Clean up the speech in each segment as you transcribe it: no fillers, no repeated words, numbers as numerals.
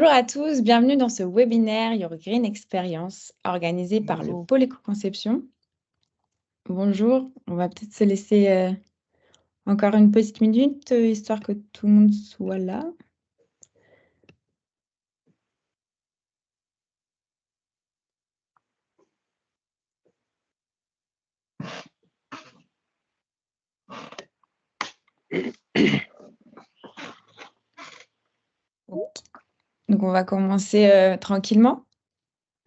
Bonjour à tous, bienvenue dans ce webinaire Your Green Experience organisé par le Bonjour. pôle éco-conception. Bonjour, on va peut-être se laisser encore une petite minute histoire que tout le monde soit là. Donc on va commencer tranquillement.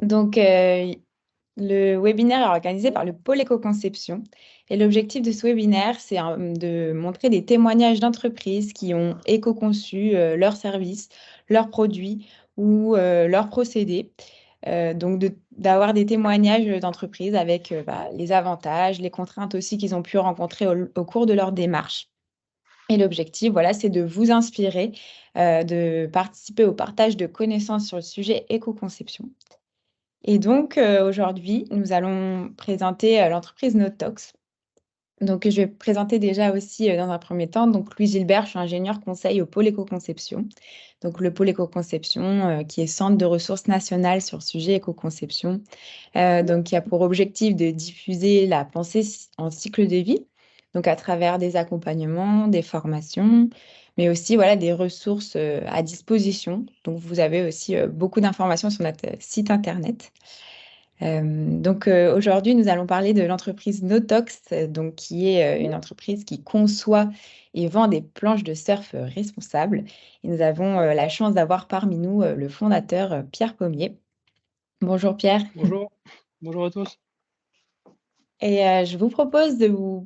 Donc le webinaire est organisé par le pôle éco-conception et l'objectif de ce webinaire, c'est de montrer des témoignages d'entreprises qui ont éco-conçu leurs services, leurs produits ou leurs procédés. Donc d'avoir des témoignages d'entreprises avec les avantages, les contraintes aussi qu'ils ont pu rencontrer au cours de leur démarche. Et l'objectif, voilà, c'est de vous inspirer, de participer au partage de connaissances sur le sujet éco-conception. Et donc, aujourd'hui, nous allons présenter l'entreprise Notox. Donc, je vais présenter déjà aussi, dans un premier temps, donc Louis Gilbert, je suis ingénieure conseil au pôle éco-conception. Donc, le pôle éco-conception, qui est centre de ressources nationales sur le sujet éco-conception, donc qui a pour objectif de diffuser la pensée en cycle de vie, donc à travers des accompagnements, des formations, mais aussi voilà, des ressources à disposition. Donc, vous avez aussi beaucoup d'informations sur notre site internet. Donc aujourd'hui, nous allons parler de l'entreprise Notox, donc qui est une entreprise qui conçoit et vend des planches de surf responsables. Et nous avons la chance d'avoir parmi nous le fondateur Pierre Pommier. Bonjour Pierre. Bonjour. Bonjour à tous. Et je vous propose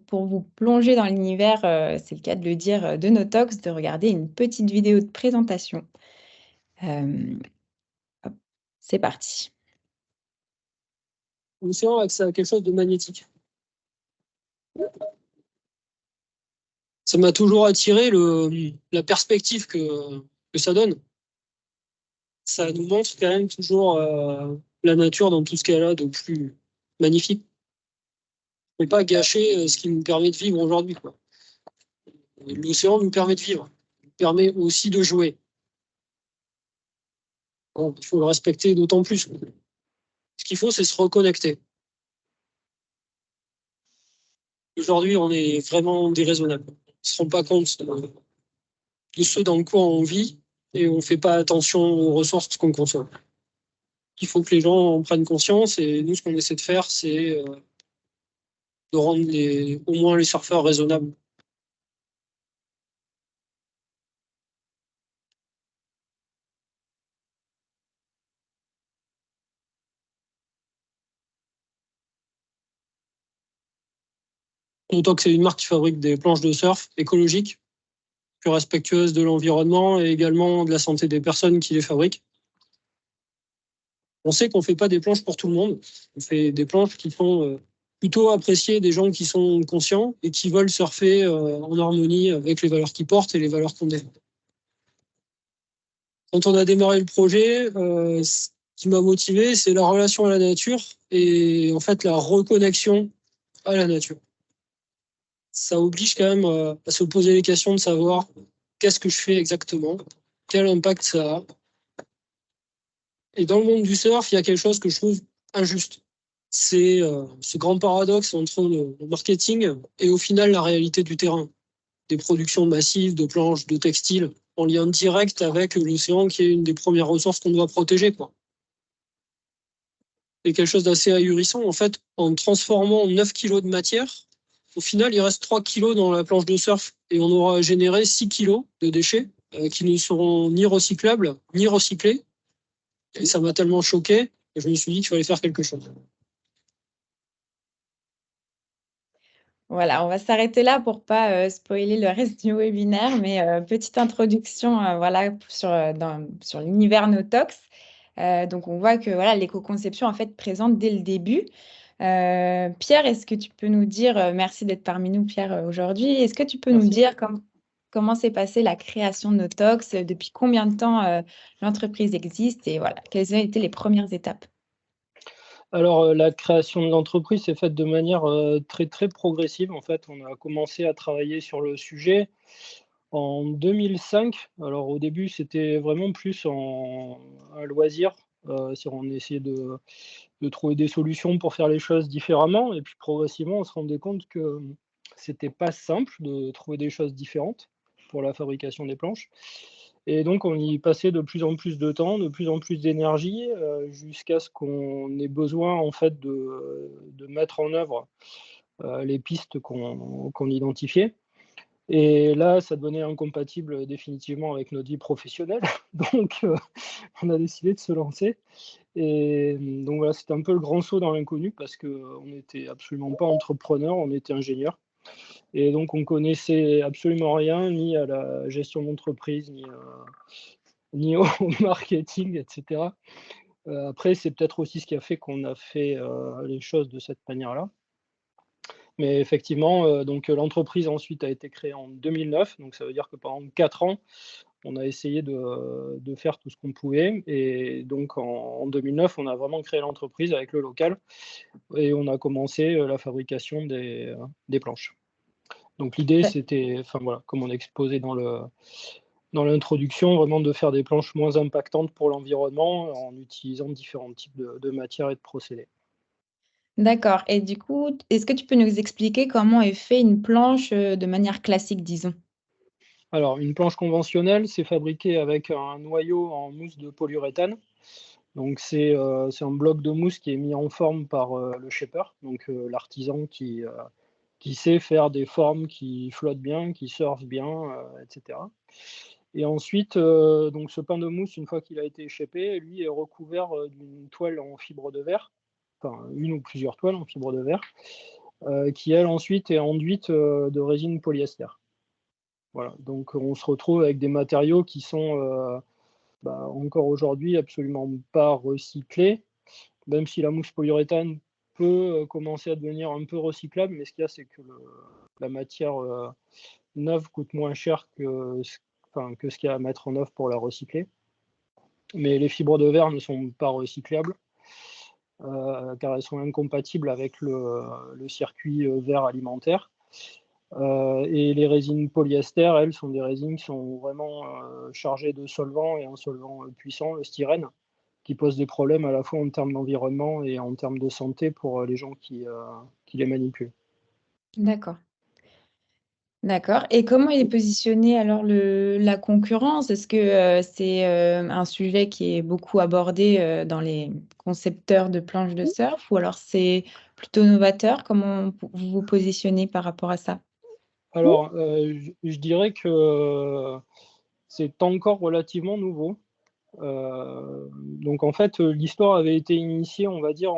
pour vous plonger dans l'univers, c'est le cas de le dire, de Notox, de regarder une petite vidéo de présentation. Hop, c'est parti. L'océan a accès à quelque chose de magnétique. Ça m'a toujours attiré la perspective que ça donne. Ça nous montre quand même toujours la nature dans tout ce qu'elle a de plus magnifique. On ne peut pas gâcher ce qui nous permet de vivre aujourd'hui, quoi. L'océan nous permet de vivre, nous permet aussi de jouer. Bon, il faut le respecter d'autant plus. Ce qu'il faut, c'est se reconnecter. Aujourd'hui, on est vraiment déraisonnable. On ne se rend pas compte de ce dans quoi on vit et on ne fait pas attention aux ressources qu'on consomme. Il faut que les gens en prennent conscience et nous, ce qu'on essaie de faire, c'est de rendre au moins les surfeurs raisonnables. Autant que c'est une marque qui fabrique des planches de surf écologiques, plus respectueuses de l'environnement et également de la santé des personnes qui les fabriquent. On sait qu'on ne fait pas des planches pour tout le monde. On fait des planches qui sont plutôt appréciées des gens qui sont conscients et qui veulent surfer en harmonie avec les valeurs qu'ils portent et les valeurs qu'on défend. Quand on a démarré le projet, ce qui m'a motivé, c'est la relation à la nature et en fait la reconnexion à la nature. Ça oblige quand même à se poser les questions de savoir qu'est-ce que je fais exactement, quel impact ça a. Et dans le monde du surf, il y a quelque chose que je trouve injuste. C'est ce grand paradoxe entre le marketing et au final la réalité du terrain. Des productions massives de planches, de textiles, en lien direct avec l'océan qui est une des premières ressources qu'on doit protéger, quoi. C'est quelque chose d'assez ahurissant. En fait, en transformant 9 kilos de matière, au final, il reste 3 kilos dans la planche de surf et on aura généré 6 kilos de déchets qui ne seront ni recyclables, ni recyclés. Et ça m'a tellement choqué que je me suis dit qu'il fallait faire quelque chose. Voilà, on va s'arrêter là pour pas spoiler le reste du webinaire, mais petite introduction voilà, sur l'univers Notox. Donc, on voit que voilà, l'éco-conception en fait présente dès le début. Pierre, est-ce que tu peux nous dire, merci d'être parmi nous, Pierre, aujourd'hui, est-ce que tu peux nous Merci. dire comment s'est passée la création de Notox, depuis combien de temps l'entreprise existe et voilà, quelles ont été les premières étapes? Alors, la création de l'entreprise s'est faite de manière très, très progressive. En fait, on a commencé à travailler sur le sujet En 2005, alors au début, c'était vraiment plus un loisir, si on essayait de trouver des solutions pour faire les choses différemment et puis progressivement, on se rendait compte que, c'était pas simple de trouver des choses différentes pour la fabrication des planches et donc on y passait de plus en plus de temps, de plus en plus d'énergie, jusqu'à ce qu'on ait besoin en fait de mettre en œuvre, les pistes qu'on identifiait. Et là, ça devenait incompatible définitivement avec notre vie professionnelle. Donc, on a décidé de se lancer. Et donc voilà, c'était un peu le grand saut dans l'inconnu parce qu'on n'était absolument pas entrepreneur, on était ingénieur. Et donc, on connaissait absolument rien, ni à la gestion d'entreprise, ni au marketing, etc. Après, c'est peut-être aussi ce qui a fait qu'on a fait les choses de cette manière-là. Mais effectivement, donc l'entreprise ensuite a été créée en 2009, donc ça veut dire que pendant 4 ans, on a essayé de faire tout ce qu'on pouvait et donc en 2009, on a vraiment créé l'entreprise avec le local et on a commencé, la fabrication des planches. Donc l'idée, Ouais. c'était, enfin voilà, comme on a exposé dans l'introduction, vraiment de faire des planches moins impactantes pour l'environnement en utilisant différents types de matières et de procédés. D'accord. Et du coup, est-ce que tu peux nous expliquer comment est fait une planche de manière classique, disons? Alors, une planche conventionnelle, c'est fabriqué avec un noyau en mousse de polyuréthane. Donc, c'est un bloc de mousse qui est mis en forme par le shaper, donc l'artisan qui sait faire des formes qui flottent bien, qui surfent bien, etc. Et ensuite, donc ce pain de mousse, une fois qu'il a été shapé, lui est recouvert d'une toile en fibre de verre, enfin une ou plusieurs toiles en fibre de verre, qui elle ensuite est enduite de résine polyester. Voilà, donc on se retrouve avec des matériaux qui sont, encore aujourd'hui absolument pas recyclés, même si la mousse polyuréthane peut, commencer à devenir un peu recyclable, mais ce qu'il y a, c'est que la matière, neuve coûte moins cher que ce qu'il y a à mettre en œuvre pour la recycler. Mais les fibres de verre ne sont pas recyclables, car elles sont incompatibles avec le circuit, verre alimentaire. Et les résines polyester, elles, sont des résines qui sont vraiment chargées de solvants et un solvant puissant, le styrène, qui pose des problèmes à la fois en termes d'environnement et en termes de santé pour les gens qui les manipulent. D'accord. D'accord. Et comment il est positionné alors la concurrence? Est-ce que c'est un sujet qui est beaucoup abordé dans les concepteurs de planches de surf ou alors c'est plutôt novateur? Comment vous vous positionnez par rapport à ça? Alors, je dirais que c'est encore relativement nouveau. Donc en fait, l'histoire avait été initiée, on va dire,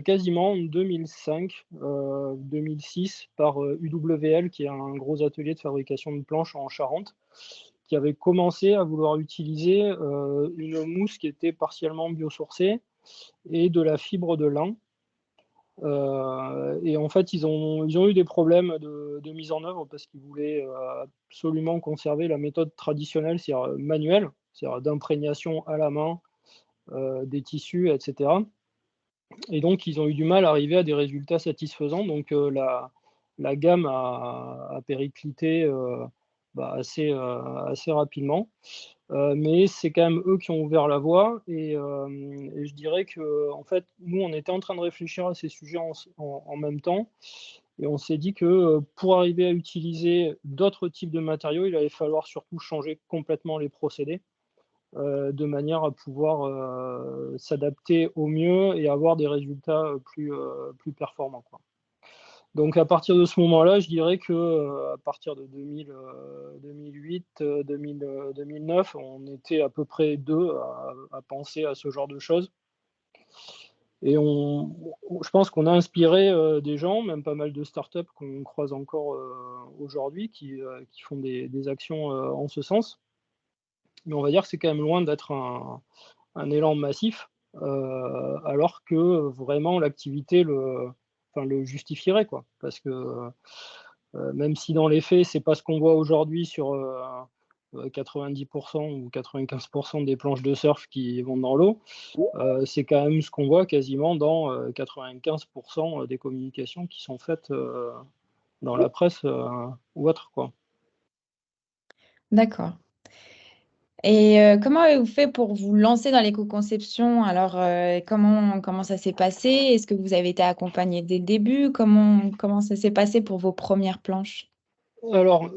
quasiment en 2005, 2006 par, UWL, qui est un gros atelier de fabrication de planches en Charente, qui avait commencé à vouloir utiliser, une mousse qui était partiellement biosourcée et de la fibre de lin. Et en fait, ils ont eu des problèmes de mise en œuvre parce qu'ils voulaient, absolument conserver la méthode traditionnelle, c'est-à-dire, manuelle, c'est-à-dire d'imprégnation à la main, des tissus et cetera. Et donc ils ont eu du mal à arriver à des résultats satisfaisants. Donc, la gamme a périclité, assez rapidement. Mais c'est quand même eux qui ont ouvert la voie et je dirais qu'en fait, nous, on était en train de réfléchir à ces sujets en même temps et on s'est dit que, pour arriver à utiliser d'autres types de matériaux, il allait falloir surtout changer complètement les procédés, de manière à pouvoir, s'adapter au mieux et avoir des résultats, plus performants, quoi. Donc à partir de ce moment-là, je dirais que, à partir de 2008, 2009, on était à peu près 2 à penser à ce genre de choses et je pense qu'on a inspiré, des gens, même pas mal de startups qu'on croise encore, aujourd'hui qui font des actions, en ce sens. Mais on va dire que c'est quand même loin d'être un élan massif, alors que vraiment l'activité le justifierait, quoi. Parce que, même si dans les faits, c'est pas ce qu'on voit aujourd'hui sur, 90 ou 95 des planches de surf qui vont dans l'eau, c'est quand même ce qu'on voit quasiment dans, 95 des communications qui sont faites, dans la presse, ou autre, quoi. D'accord. Et comment avez-vous fait pour vous lancer dans l'éco-conception? Alors, comment ça s'est passé? Est-ce que vous avez été accompagné dès le début? Comment ça s'est passé pour vos premières planches? Alors,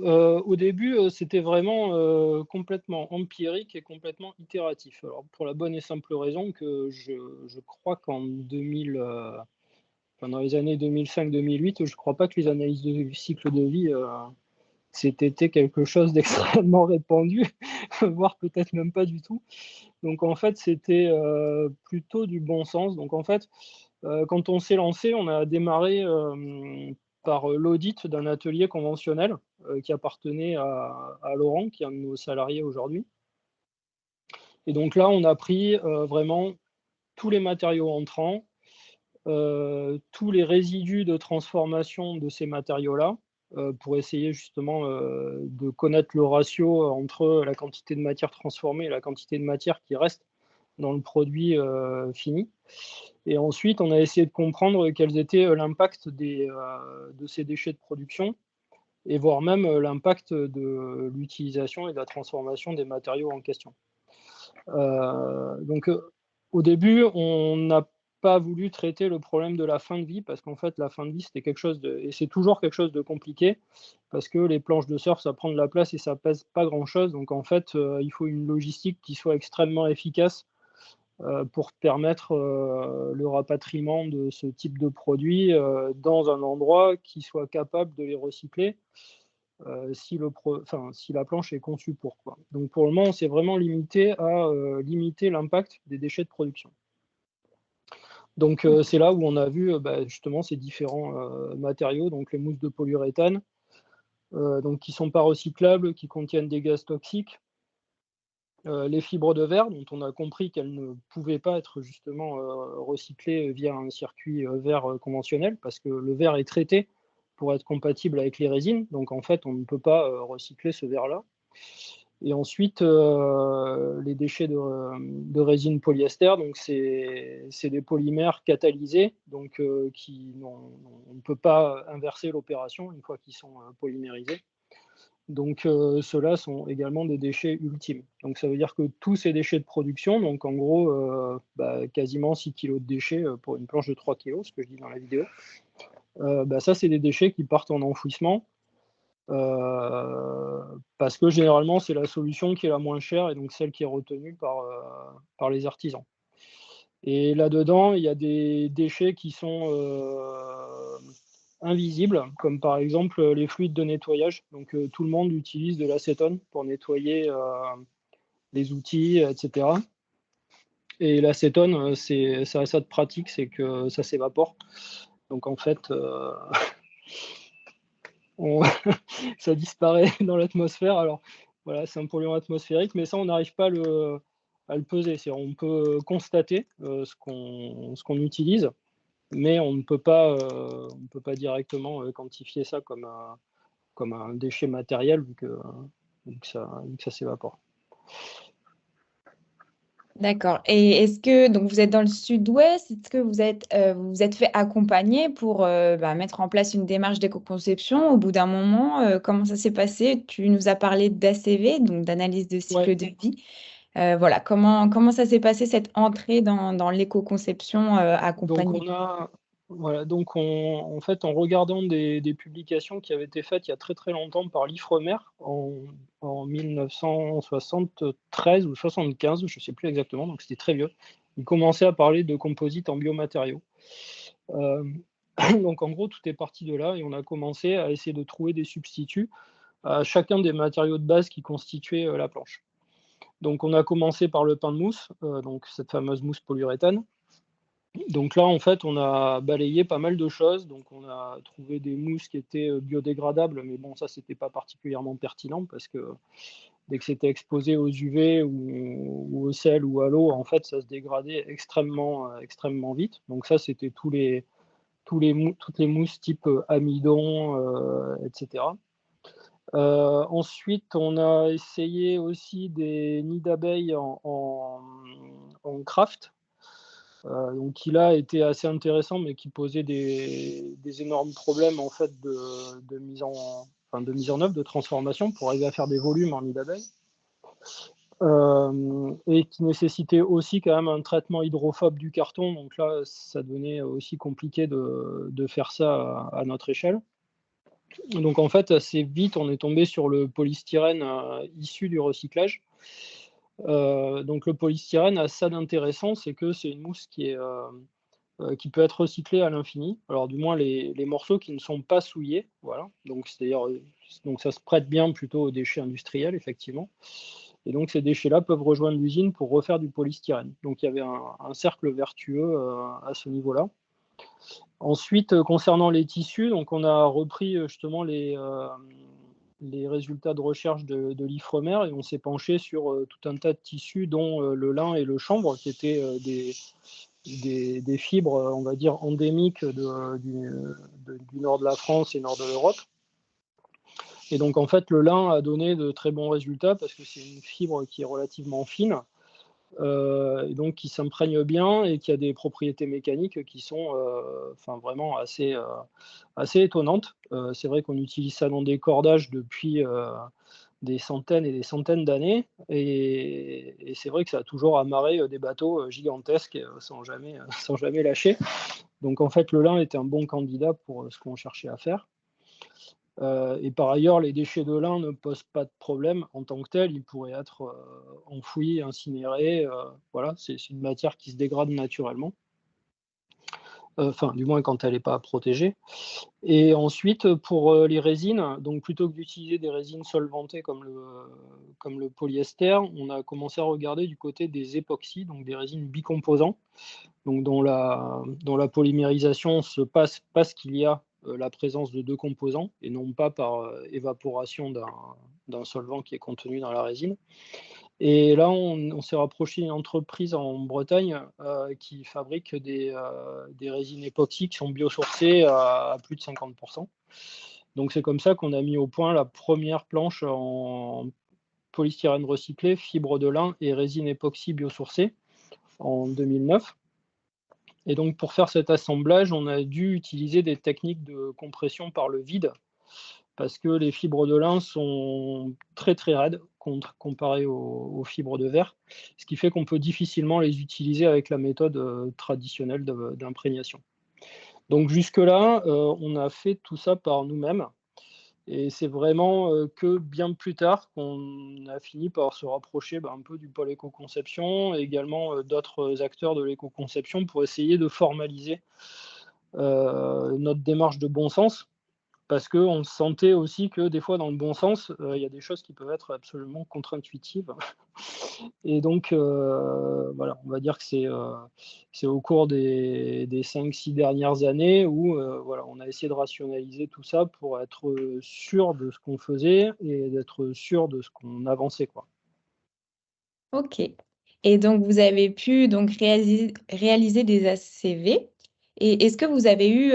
au début, c'était vraiment, complètement empirique et complètement itératif. Alors pour la bonne et simple raison que je crois qu'en 2000, enfin dans les années 2005-2008, je crois pas que les analyses de cycle de vie, c'était quelque chose d'extrêmement répandu, voire peut-être même pas du tout. Donc en fait, c'était, plutôt du bon sens. Donc en fait, quand on s'est lancé, on a démarré, par, l'audit d'un atelier conventionnel, qui appartenait à Laurent, qui est un de nos salariés aujourd'hui. Et donc là, on a pris, vraiment tous les matériaux entrants, tous les résidus de transformation de ces matériaux-là, pour essayer justement, de connaître le ratio entre la quantité de matière transformée et la quantité de matière qui reste dans le produit, fini. Et ensuite, on a essayé de comprendre quels étaient, l'impact de ces déchets de production et voire même, l'impact de l'utilisation et de la transformation des matériaux en question. Donc, au début, on n'a pas voulu traiter le problème de la fin de vie parce qu'en fait, la fin de vie, c'était quelque chose de et c'est toujours quelque chose de compliqué parce que les planches de surf, ça prend de la place et ça pèse pas grand-chose. Donc en fait, il faut une logistique qui soit extrêmement efficace, pour permettre, le rapatriement de ce type de produits, dans un endroit qui soit capable de les recycler, si la planche est conçue pour, quoi. Donc pour le moment, on s'est vraiment limité à, limiter l'impact des déchets de production. Donc c'est là où on a vu, justement ces différents, matériaux, donc les mousses de polyuréthane, donc qui sont pas recyclables, qui contiennent des gaz toxiques. Les fibres de verre dont on a compris qu'elles ne pouvaient pas être justement, recyclées via un circuit, verre, conventionnel parce que le verre est traité pour être compatible avec les résines. Donc en fait, on ne peut pas, recycler ce verre-là. Et ensuite, les déchets de résine polyester, donc c'est des polymères catalysés, donc on ne peut pas inverser l'opération une fois qu'ils sont, polymérisés. Donc ceux-là sont également des déchets ultimes. Donc ça veut dire que tous ces déchets de production, donc en gros, quasiment 6 kilos de déchets, pour une planche de 3 kilos, ce que je dis dans la vidéo, ça c'est des déchets qui partent en enfouissement, parce que généralement c'est la solution qui est la moins chère et donc celle qui est retenue par les artisans. Et là-dedans, il y a des déchets qui sont, invisibles, comme par exemple, les fluides de nettoyage. Donc, tout le monde utilise de l'acétone pour nettoyer, les outils, et cetera. Et l'acétone, ça a ça de pratique, c'est que ça s'évapore. Donc en fait, on ça disparaît dans l'atmosphère. Alors voilà, c'est un polluant atmosphérique, mais ça, on n'arrive pas à le peser. C'est-à-dire on peut constater, ce qu'on utilise, mais on ne peut pas directement, quantifier ça comme un déchet matériel vu que ça s'évapore. D'accord. Et est-ce que donc vous êtes dans le sud-ouest, est-ce que vous vous êtes fait accompagner pour mettre en place une démarche d'éco-conception? Au bout d'un moment, comment ça s'est passé? Tu nous as parlé d'ACV, donc d'analyse de Ouais, cycle de vie. Voilà, comment ça s'est passé cette entrée dans l'éco-conception donc accompagnée? donc en fait, en regardant des publications qui avaient été faites il y a très, très longtemps par l'Ifremer en 1973 ou 75, je ne sais plus exactement, donc c'était très vieux. Ils commençaient à parler de composites en biomatériaux. Hem, donc en gros, tout est parti de là et on a commencé à essayer de trouver des substituts à chacun des matériaux de base qui constituaient, la planche. Donc on a commencé par le pain de mousse, donc cette fameuse mousse polyuréthane. Donc là, en fait, on a balayé pas mal de choses. Donc on a trouvé des mousses qui étaient, biodégradables, mais bon, ça, c'était pas particulièrement pertinent parce que dès que c'était exposé aux UV ou au sel ou à l'eau, en fait, ça se dégradait extrêmement vite. Donc ça, c'était toutes les mousses type, amidon, et cetera. Ensuite, on a essayé aussi des nids d'abeilles en craft, donc qui là était assez intéressant, mais qui posait des énormes problèmes en fait de mise en de mise en œuvre, de transformation pour arriver à faire des volumes en nid d'abeilles. Et qui nécessitait aussi quand même un traitement hydrophobe du carton. Donc là, ça devenait aussi compliqué de faire ça à notre échelle. Donc en fait, assez vite, on est tombé sur le polystyrène issu du recyclage. Donc le polystyrène a ça d'intéressant, c'est que c'est une mousse qui peut être recyclée à l'infini. Alors du moins les morceaux qui ne sont pas souillés, voilà. Donc ça se prête bien plutôt aux déchets industriels, effectivement. Et donc ces déchets-là peuvent rejoindre l'usine pour refaire du polystyrène. Donc il y avait un cercle vertueux à ce niveau-là. Ensuite, concernant les tissus, donc on a repris justement les résultats de recherche de l'Ifremer et on s'est penché sur tout un tas de tissus, dont le lin et le chanvre, qui étaient des fibres, on va dire, endémiques du nord de la France et nord de l'Europe. Et donc, en fait, le lin a donné de très bons résultats parce que c'est une fibre qui est relativement fine, et donc qui s'imprègne bien et qui a des propriétés mécaniques qui sont vraiment assez étonnantes. C'est vrai qu'on utilise ça dans des cordages depuis des centaines et des centaines d'années, et c'est vrai que ça a toujours amarré des bateaux gigantesques sans jamais lâcher. Donc, en fait, le lin était un bon candidat pour ce qu'on cherchait à faire. Et par ailleurs, les déchets de lin ne posent pas de problème en tant que tel. Ils pourraient être enfouis, incinérés. Voilà, c'est une matière qui se dégrade naturellement. Enfin, du moins quand elle n'est pas protégée. Et ensuite, pour les résines, donc plutôt que d'utiliser des résines solvantées comme le polyester, on a commencé à regarder du côté des époxys, donc des résines bicomposants, donc dont la polymérisation se passe parce qu'il y a la présence de deux composants et non pas par évaporation d'un solvant qui est contenu dans la résine. Et là, on s'est rapproché d'une entreprise en Bretagne qui fabrique des résines époxy qui sont biosourcées à plus de 50%. Donc c'est comme ça qu'on a mis au point la première planche en polystyrène recyclé, fibre de lin et résine époxy biosourcée en 2009. Et donc pour faire cet assemblage, on a dû utiliser des techniques de compression par le vide parce que les fibres de lin sont très très raides comparées aux fibres de verre, ce qui fait qu'on peut difficilement les utiliser avec la méthode traditionnelle d'imprégnation. Donc jusque-là, on a fait tout ça par nous-mêmes. Et c'est vraiment que bien plus tard qu'on a fini par se rapprocher un peu du pôle éco-conception et également d'autres acteurs de l'éco-conception pour essayer de formaliser notre démarche de bon sens. Parce qu'on sentait aussi que des fois, dans le bon sens, il y a des choses qui peuvent être absolument contre-intuitives. Et donc, voilà, on va dire que c'est au cours des 5-6 dernières années où voilà, on a essayé de rationaliser tout ça pour être sûr de ce qu'on faisait et d'être sûr de ce qu'on avançait, quoi. Ok. Et donc, vous avez pu donc réaliser des ACV. Et est-ce que vous avez eu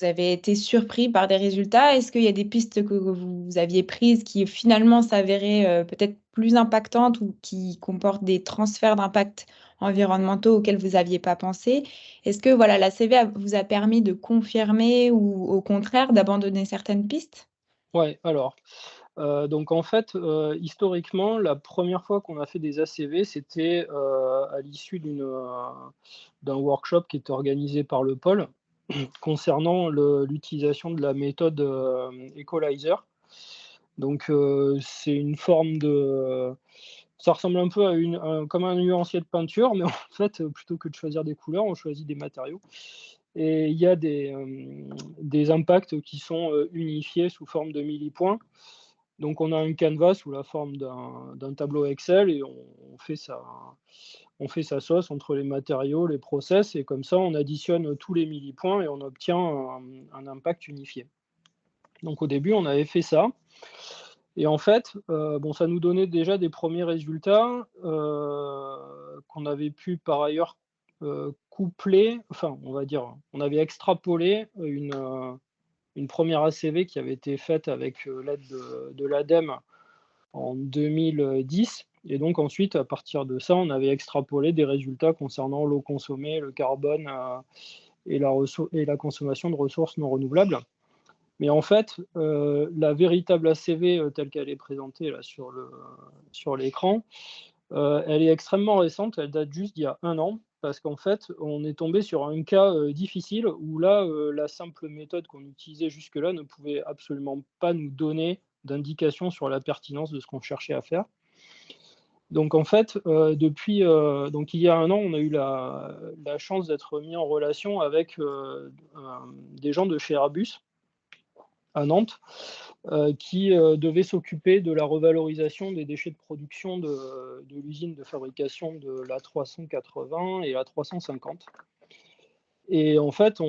vous avez été surpris par des résultats? Est-ce qu'il y a des pistes que vous aviez prises qui finalement s'avéraient peut-être plus impactantes ou qui comportent des transferts d'impact environnementaux auxquels vous n'aviez pas pensé? Est-ce que voilà, l'ACV vous a permis de confirmer ou au contraire d'abandonner certaines pistes? Ouais, alors, donc en fait, historiquement, la première fois qu'on a fait des ACV, c'était à l'issue d'un workshop qui était organisé par le pôle concernant l'utilisation de la méthode Equalizer. Donc c'est une forme de... Ça ressemble un peu comme un nuancier de peinture, mais en fait, plutôt que de choisir des couleurs, on choisit des matériaux. Et il y a des impacts qui sont unifiés sous forme de millipoints. Donc on a un canevas sous la forme d'un tableau Excel et on fait sa sauce entre les matériaux, les process, et comme ça on additionne tous les millipoints et on obtient un impact unifié. Donc au début on avait fait ça. Et en fait, ça nous donnait déjà des premiers résultats qu'on avait pu par ailleurs coupler, enfin on va dire, on avait extrapolé une première ACV qui avait été faite avec l'aide de l'ADEME en 2010. Et donc ensuite, à partir de ça, on avait extrapolé des résultats concernant l'eau consommée, le carbone et la consommation de ressources non renouvelables. Mais en fait, la véritable ACV telle qu'elle est présentée là sur l'écran, elle est extrêmement récente, elle date juste d'il y a 1 an, parce qu'en fait, on est tombé sur un cas difficile où là, la simple méthode qu'on utilisait jusque-là ne pouvait absolument pas nous donner d'indication sur la pertinence de ce qu'on cherchait à faire. Donc en fait, donc il y a 1 an, on a eu la chance d'être mis en relation avec des gens de chez Airbus à Nantes, qui devaient s'occuper de la revalorisation des déchets de production de l'usine de fabrication de l'A380 et l'A350. Et en fait,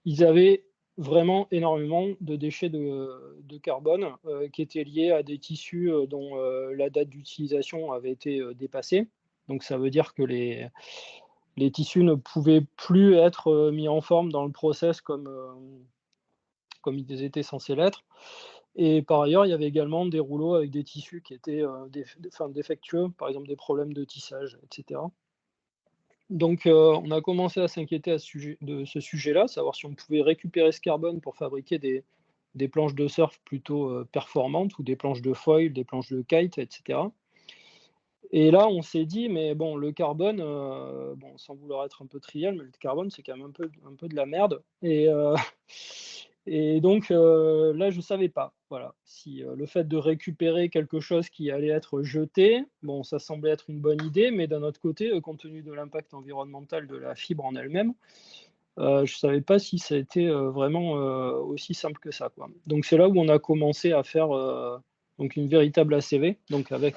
ils avaient vraiment énormément de déchets de carbone qui étaient liés à des tissus dont la date d'utilisation avait été dépassée. Donc ça veut dire que les tissus ne pouvaient plus être mis en forme dans le process comme ils étaient censés l'être. Et par ailleurs, il y avait également des rouleaux avec des tissus qui étaient défectueux, par exemple des problèmes de tissage, etc. Donc, on a commencé à s'inquiéter de ce sujet-là, savoir si on pouvait récupérer ce carbone pour fabriquer des planches de surf plutôt performantes, ou des planches de foil, des planches de kite, etc. Et là, on s'est dit, mais bon, le carbone, bon, sans vouloir être un peu trivial, mais le carbone, c'est quand même un peu de la merde. Et donc, là, je ne savais pas, voilà, si le fait de récupérer quelque chose qui allait être jeté, bon, ça semblait être une bonne idée, mais d'un autre côté, compte tenu de l'impact environnemental de la fibre en elle-même, je ne savais pas si ça a été vraiment aussi simple que ça, quoi. Donc, c'est là où on a commencé à faire donc une véritable ACV, donc avec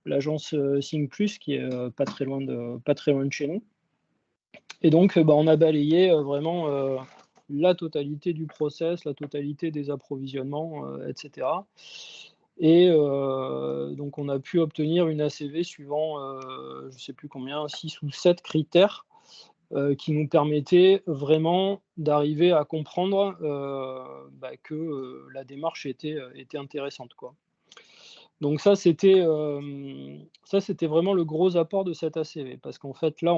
l'agence Think+, qui est pas très loin de chez nous. Et donc, on a balayé vraiment la totalité du process, la totalité des approvisionnements, etc. Et donc, on a pu obtenir une ACV suivant, je ne sais plus combien, 6 ou 7 critères qui nous permettaient vraiment d'arriver à comprendre que la démarche était intéressante, quoi. Donc ça, c'était vraiment le gros apport de cette ACV, parce qu'en fait, là,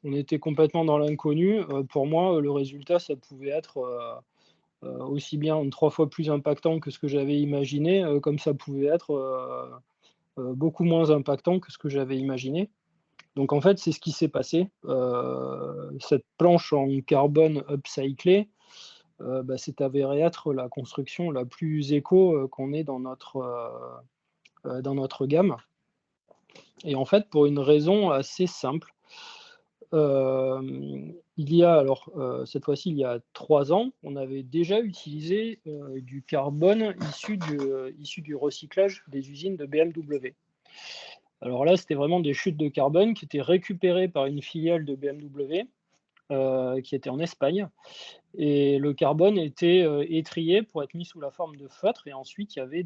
on était complètement dans l'inconnu. Pour moi, le résultat, ça pouvait être aussi bien 3 fois plus impactant que ce que j'avais imaginé, comme ça pouvait être beaucoup moins impactant que ce que j'avais imaginé. Donc en fait, c'est ce qui s'est passé. Cette planche en carbone upcyclé, s'est avérée être la construction la plus éco qu'on ait dans notre gamme. Et en fait, pour une raison assez simple, il y a alors cette fois-ci, il y a 3 ans, on avait déjà utilisé du carbone issu du recyclage des usines de BMW. Alors là, c'était vraiment des chutes de carbone qui étaient récupérées par une filiale de BMW qui était en Espagne. Et le carbone était étrié pour être mis sous la forme de feutre. Et ensuite, il y avait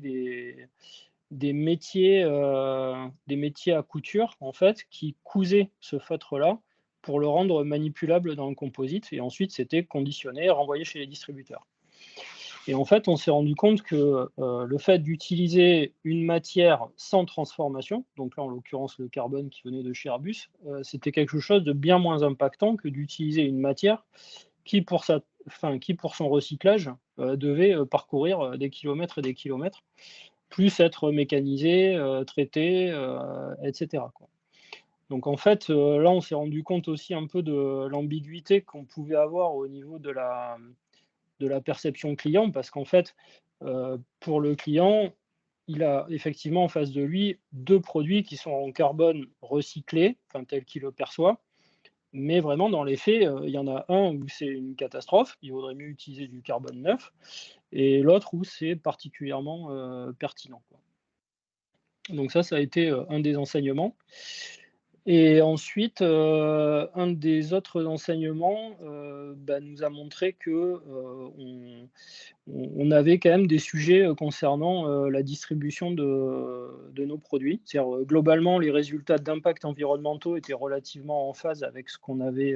des métiers à couture, en fait, qui cousaient ce feutre-là pour le rendre manipulable dans le composite. Et ensuite, c'était conditionné et renvoyé chez les distributeurs. Et en fait, on s'est rendu compte que le fait d'utiliser une matière sans transformation, donc là en l'occurrence le carbone qui venait de chez Airbus, c'était quelque chose de bien moins impactant que d'utiliser une matière qui, pour son recyclage, devait parcourir des kilomètres et des kilomètres, plus être mécanisée, traitée, etc., quoi. Donc en fait, là, on s'est rendu compte aussi un peu de l'ambiguïté qu'on pouvait avoir au niveau de la perception client, parce qu'en fait, pour le client, il a effectivement en face de lui 2 produits qui sont en carbone recyclé, enfin tel qu'il le perçoit, mais vraiment dans les faits, il y en a un où c'est une catastrophe, il vaudrait mieux utiliser du carbone neuf, et l'autre où c'est particulièrement pertinent, quoi. Donc ça a été un des enseignements. Et ensuite, un des autres enseignements nous a montré que on avait quand même des sujets concernant la distribution de nos produits. C'est-à-dire, globalement, les résultats d'impact environnementaux étaient relativement en phase avec ce qu'on avait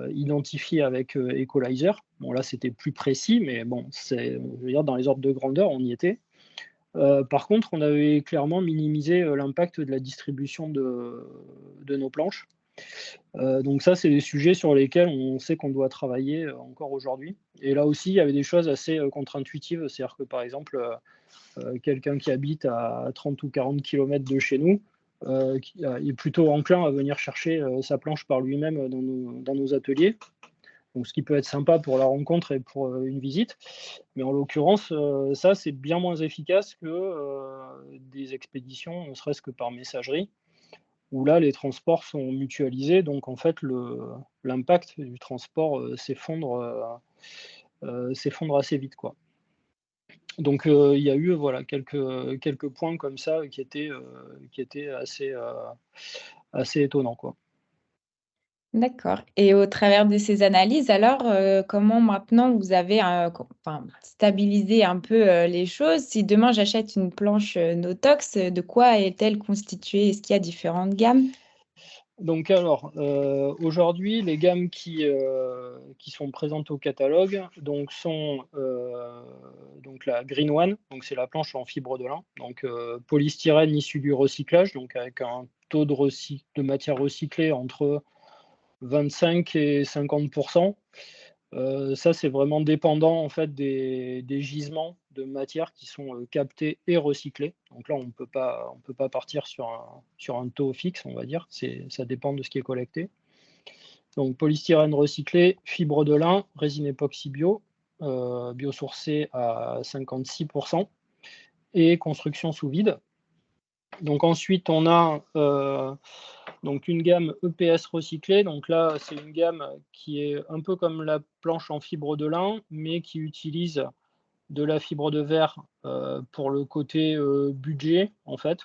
identifié avec Equalizer. Bon, là, c'était plus précis, mais bon, je veux dire, dans les ordres de grandeur, on y était. Par contre, on avait clairement minimisé l'impact de la distribution de nos planches. Donc ça, c'est des sujets sur lesquels on sait qu'on doit travailler encore aujourd'hui. Et là aussi, il y avait des choses assez contre-intuitives. C'est-à-dire que, par exemple, quelqu'un qui habite à 30 ou 40 km de chez nous, il est plutôt enclin à venir chercher sa planche par lui-même dans nos ateliers. Donc, ce qui peut être sympa pour la rencontre et pour une visite. Mais en l'occurrence, ça, c'est bien moins efficace que des expéditions, ne serait-ce que par messagerie, où là, les transports sont mutualisés. Donc, en fait, l'impact du transport s'effondre assez vite, quoi. Donc, il y a eu voilà, quelques points comme ça qui étaient assez étonnants, quoi. D'accord. Et au travers de ces analyses, alors, comment maintenant vous avez, enfin, stabilisé un peu, les choses? Si demain j'achète une planche, Notox, de quoi est-elle constituée? Est-ce qu'il y a différentes gammes? Donc alors, aujourd'hui, les gammes qui sont présentes au catalogue sont donc la Green One, donc c'est la planche en fibre de lin, donc polystyrène issu du recyclage, donc avec un taux de matière recyclée entre 25 et 50. Ça, c'est vraiment dépendant en fait des gisements de matière qui sont captés et recyclés. Donc là, on peut pas partir sur un taux fixe, on va dire. Ça dépend de ce qui est collecté. Donc polystyrène recyclé, fibre de lin, résine époxy biosourcée à 56% et construction sous vide. Donc ensuite, on a donc une gamme EPS recyclée. Donc là, c'est une gamme qui est un peu comme la planche en fibre de lin, mais qui utilise de la fibre de verre pour le côté budget, en fait.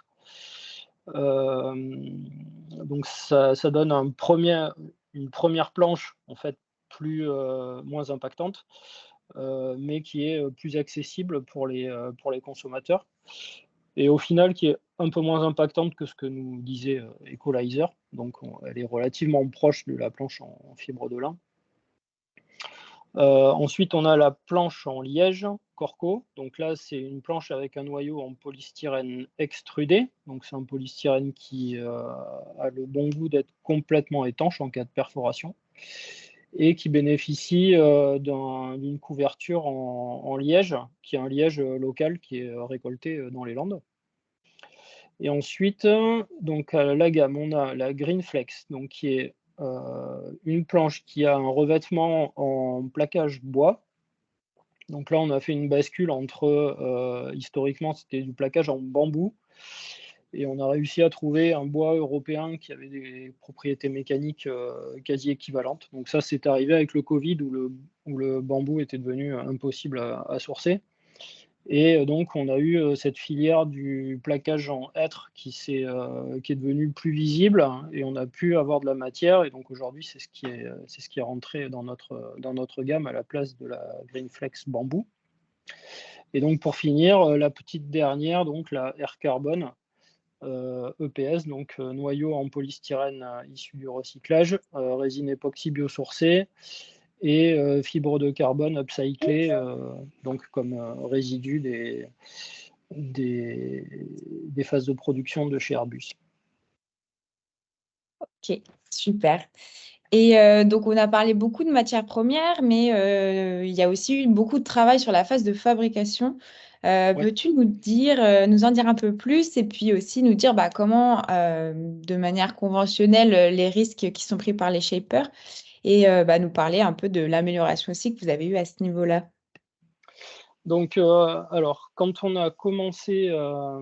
Donc ça donne une première planche, en fait, moins impactante, mais qui est plus accessible pour les consommateurs. Et au final, qui est un peu moins impactante que ce que nous disait Equalizer. Donc, elle est relativement proche de la planche en fibre de lin. Ensuite, on a la planche en liège Corco. Donc là, c'est une planche avec un noyau en polystyrène extrudé. Donc c'est un polystyrène qui a le bon goût d'être complètement étanche en cas de perforation et qui bénéficie d'une couverture en liège, qui est un liège local qui est récolté dans les Landes. Et ensuite, donc à la gamme, on a la Green Flex, donc qui est une planche qui a un revêtement en plaquage bois. Donc là, on a fait une bascule entre, historiquement, c'était du plaquage en bambou, et on a réussi à trouver un bois européen qui avait des propriétés mécaniques quasi équivalentes. Donc ça, c'est arrivé avec le Covid où le bambou était devenu impossible à sourcer. Et donc, on a eu cette filière du plaquage en hêtre qui est devenue plus visible, et on a pu avoir de la matière. Et donc, aujourd'hui, c'est ce qui est rentré dans notre gamme à la place de la Greenflex bambou. Et donc, pour finir, la petite dernière, donc la Air Carbon EPS, donc noyau en polystyrène issu du recyclage, résine époxy biosourcée et fibre de carbone upcyclée, donc comme résidu des phases de production de chez Airbus. OK, super. Et donc on a parlé beaucoup de matières premières, mais il y a aussi eu beaucoup de travail sur la phase de fabrication. Ouais. Peux-tu nous en dire un peu plus et puis aussi nous dire, comment, de manière conventionnelle, les risques qui sont pris par les shapers et nous parler un peu de l'amélioration aussi que vous avez eue à ce niveau-là? Donc, alors, quand on a commencé à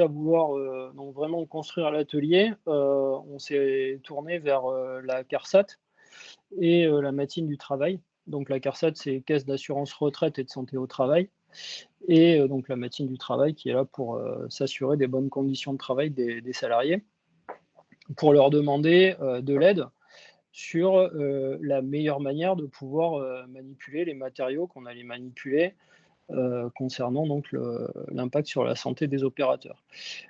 vouloir donc vraiment construire l'atelier, on s'est tourné vers la CARSAT et la médecine du travail. Donc la CARSAT, c'est Caisse d'assurance retraite et de santé au travail. Et donc la médecine du travail qui est là pour s'assurer des bonnes conditions de travail des salariés, pour leur demander de l'aide sur la meilleure manière de pouvoir manipuler les matériaux qu'on allait manipuler concernant donc l'impact sur la santé des opérateurs.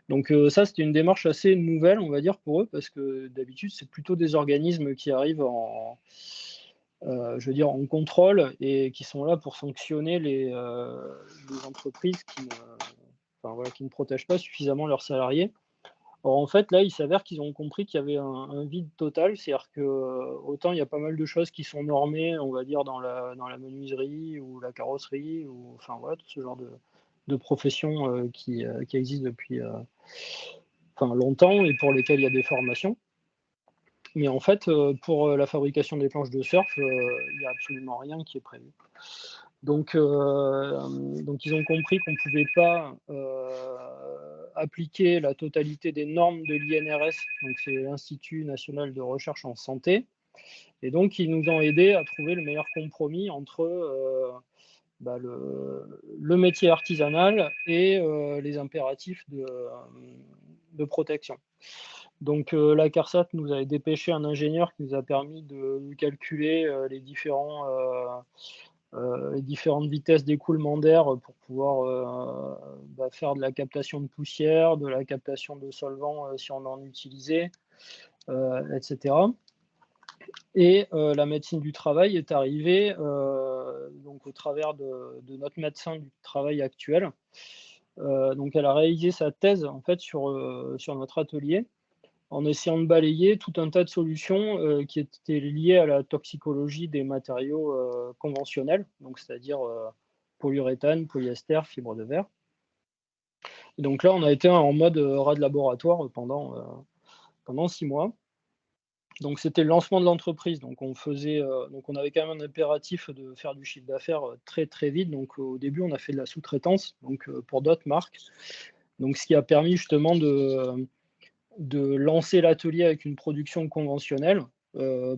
Donc ça, c'était une démarche assez nouvelle, on va dire, pour eux, parce que d'habitude, c'est plutôt des organismes qui arrivent en contrôle et qui sont là pour sanctionner les entreprises qui ne protègent pas suffisamment leurs salariés. Alors en fait, là, il s'avère qu'ils ont compris qu'il y avait un vide total, c'est-à-dire que autant il y a pas mal de choses qui sont normées, on va dire, dans la menuiserie ou la carrosserie, ou enfin voilà, tout ce genre de professions qui existent depuis longtemps et pour lesquelles il y a des formations. Mais en fait, pour la fabrication des planches de surf, il n'y a absolument rien qui est prévu. Donc ils ont compris qu'on ne pouvait pas appliquer la totalité des normes de l'INRS, donc c'est l'Institut national de recherche en santé, et donc ils nous ont aidés à trouver le meilleur compromis entre le métier artisanal et les impératifs de protection. Donc la CARSAT nous a dépêché un ingénieur qui nous a permis de calculer les différentes vitesses d'écoulement d'air pour pouvoir faire de la captation de poussière, de la captation de solvants si on en utilisait, etc. Et la médecine du travail est arrivée donc au travers de notre médecin du travail actuel. Donc elle a réalisé sa thèse en fait sur notre atelier, en essayant de balayer tout un tas de solutions qui étaient liées à la toxicologie des matériaux conventionnels, donc c'est-à-dire polyuréthane, polyester, fibre de verre. Et donc là, on a été en mode rat de laboratoire pendant 6 mois. Donc c'était le lancement de l'entreprise, donc on avait quand même un impératif de faire du chiffre d'affaires très très vite. Donc au début, on a fait de la sous-traitance, donc pour d'autres marques. Donc ce qui a permis justement de lancer l'atelier avec une production conventionnelle,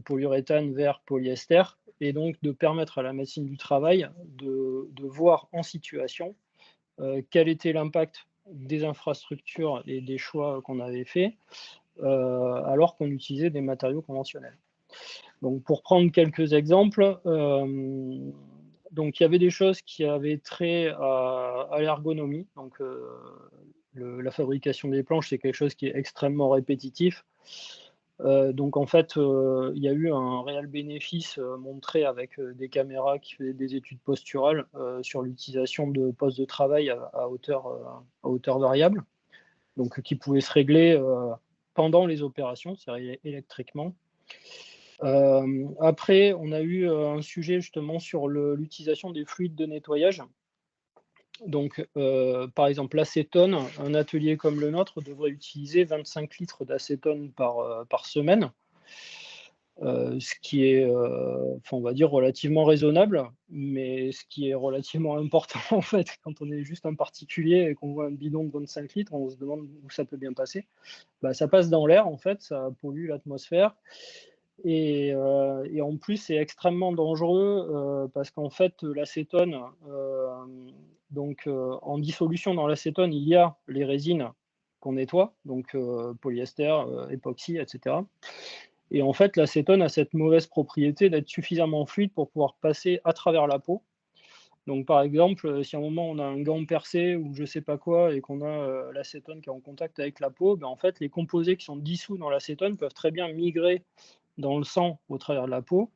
polyuréthane, verre, polyester, et donc de permettre à la médecine du travail de voir en situation quel était l'impact des infrastructures et des choix qu'on avait faits alors qu'on utilisait des matériaux conventionnels. Donc pour prendre quelques exemples, donc il y avait des choses qui avaient trait à l'ergonomie. Donc la fabrication des planches, c'est quelque chose qui est extrêmement répétitif. Donc en fait, il y a eu un réel bénéfice montré avec des caméras qui faisaient des études posturales sur l'utilisation de postes de travail à hauteur variable, donc qui pouvaient se régler pendant les opérations, c'est-à-dire électriquement. Après, on a eu un sujet justement sur l'utilisation des fluides de nettoyage. Donc, par exemple, l'acétone, un atelier comme le nôtre devrait utiliser 25 litres d'acétone par semaine, ce qui est, on va dire, relativement raisonnable, mais ce qui est relativement important, en fait, quand on est juste un particulier et qu'on voit un bidon de 25 litres, on se demande où ça peut bien passer. Ça passe dans l'air, en fait, ça pollue l'atmosphère. Et en plus, c'est extrêmement dangereux parce qu'en fait, l'acétone, en dissolution dans l'acétone, il y a les résines qu'on nettoie, donc polyester, époxy, etc. Et en fait, l'acétone a cette mauvaise propriété d'être suffisamment fluide pour pouvoir passer à travers la peau. Donc par exemple, si à un moment on a un gant percé ou je ne sais pas quoi et qu'on a l'acétone qui est en contact avec la peau, en fait, les composés qui sont dissous dans l'acétone peuvent très bien migrer dans le sang au travers de la peau.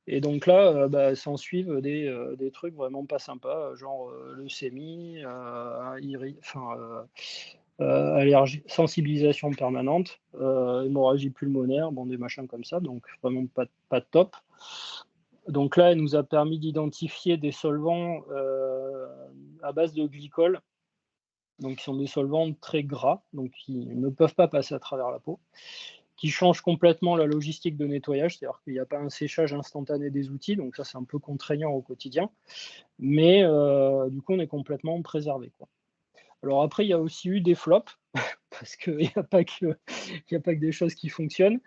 Et donc là, s'en suivent des trucs vraiment pas sympas, genre leucémie, allergie, sensibilisation permanente, hémorragie pulmonaire, des machins comme ça, donc vraiment pas top. Donc là, elle nous a permis d'identifier des solvants à base de glycol, donc qui sont des solvants très gras, donc qui ne peuvent pas passer à travers la peau, qui change complètement la logistique de nettoyage, c'est-à-dire qu'il n'y a pas un séchage instantané des outils, donc ça c'est un peu contraignant au quotidien, mais du coup on est complètement préservé, quoi. Alors après, il y a aussi eu des flops, parce qu'il n'y a pas que des choses qui fonctionnent.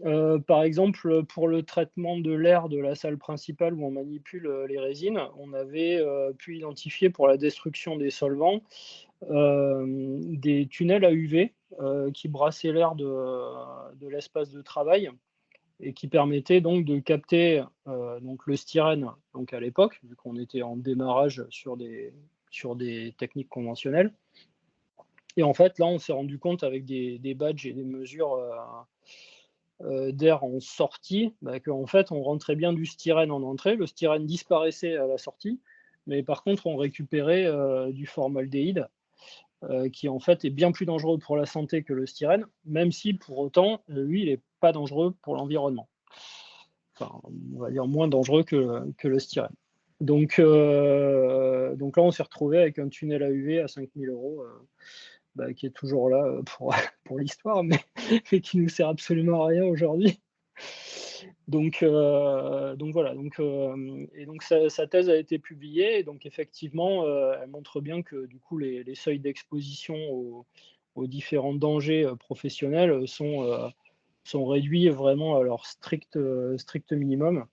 Par exemple, pour le traitement de l'air de la salle principale où on manipule les résines, on avait pu identifier pour la destruction des solvants des tunnels à UV qui brassaient l'air de l'espace de travail et qui permettaient donc de capter donc le styrène donc à l'époque, vu qu'on était en démarrage sur des techniques conventionnelles. Et en fait, là, on s'est rendu compte avec des badges et des mesures d'air en sortie, qu'en fait, on rentrait bien du styrène en entrée. Le styrène disparaissait à la sortie, mais par contre, on récupérait du formaldéhyde. qui en fait est bien plus dangereux pour la santé que le styrène, même si pour autant, lui, il n'est pas dangereux pour l'environnement. Enfin, on va dire moins dangereux que le styrène. Donc là, on s'est retrouvé avec un tunnel à UV à 5 000 €, qui est toujours là pour l'histoire, mais qui nous sert absolument à rien aujourd'hui. Donc voilà, et donc sa thèse a été publiée, et donc effectivement, elle montre bien que du coup les seuils d'exposition aux différents dangers professionnels sont réduits vraiment à leur strict minimum.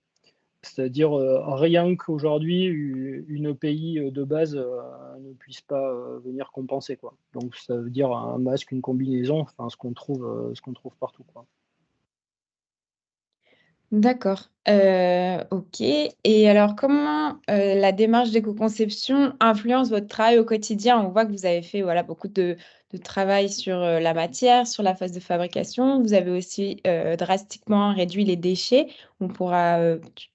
C'est-à-dire rien qu'aujourd'hui, une EPI de base ne puisse pas venir compenser, quoi. Donc ça veut dire un masque, une combinaison, enfin ce qu'on trouve partout, quoi. D'accord, OK, et alors comment, la démarche d'éco-conception influence votre travail au quotidien? On voit que vous avez fait, voilà, beaucoup de travail sur, la matière, sur la phase de fabrication. Vous avez aussi, drastiquement réduit les déchets. On pourra,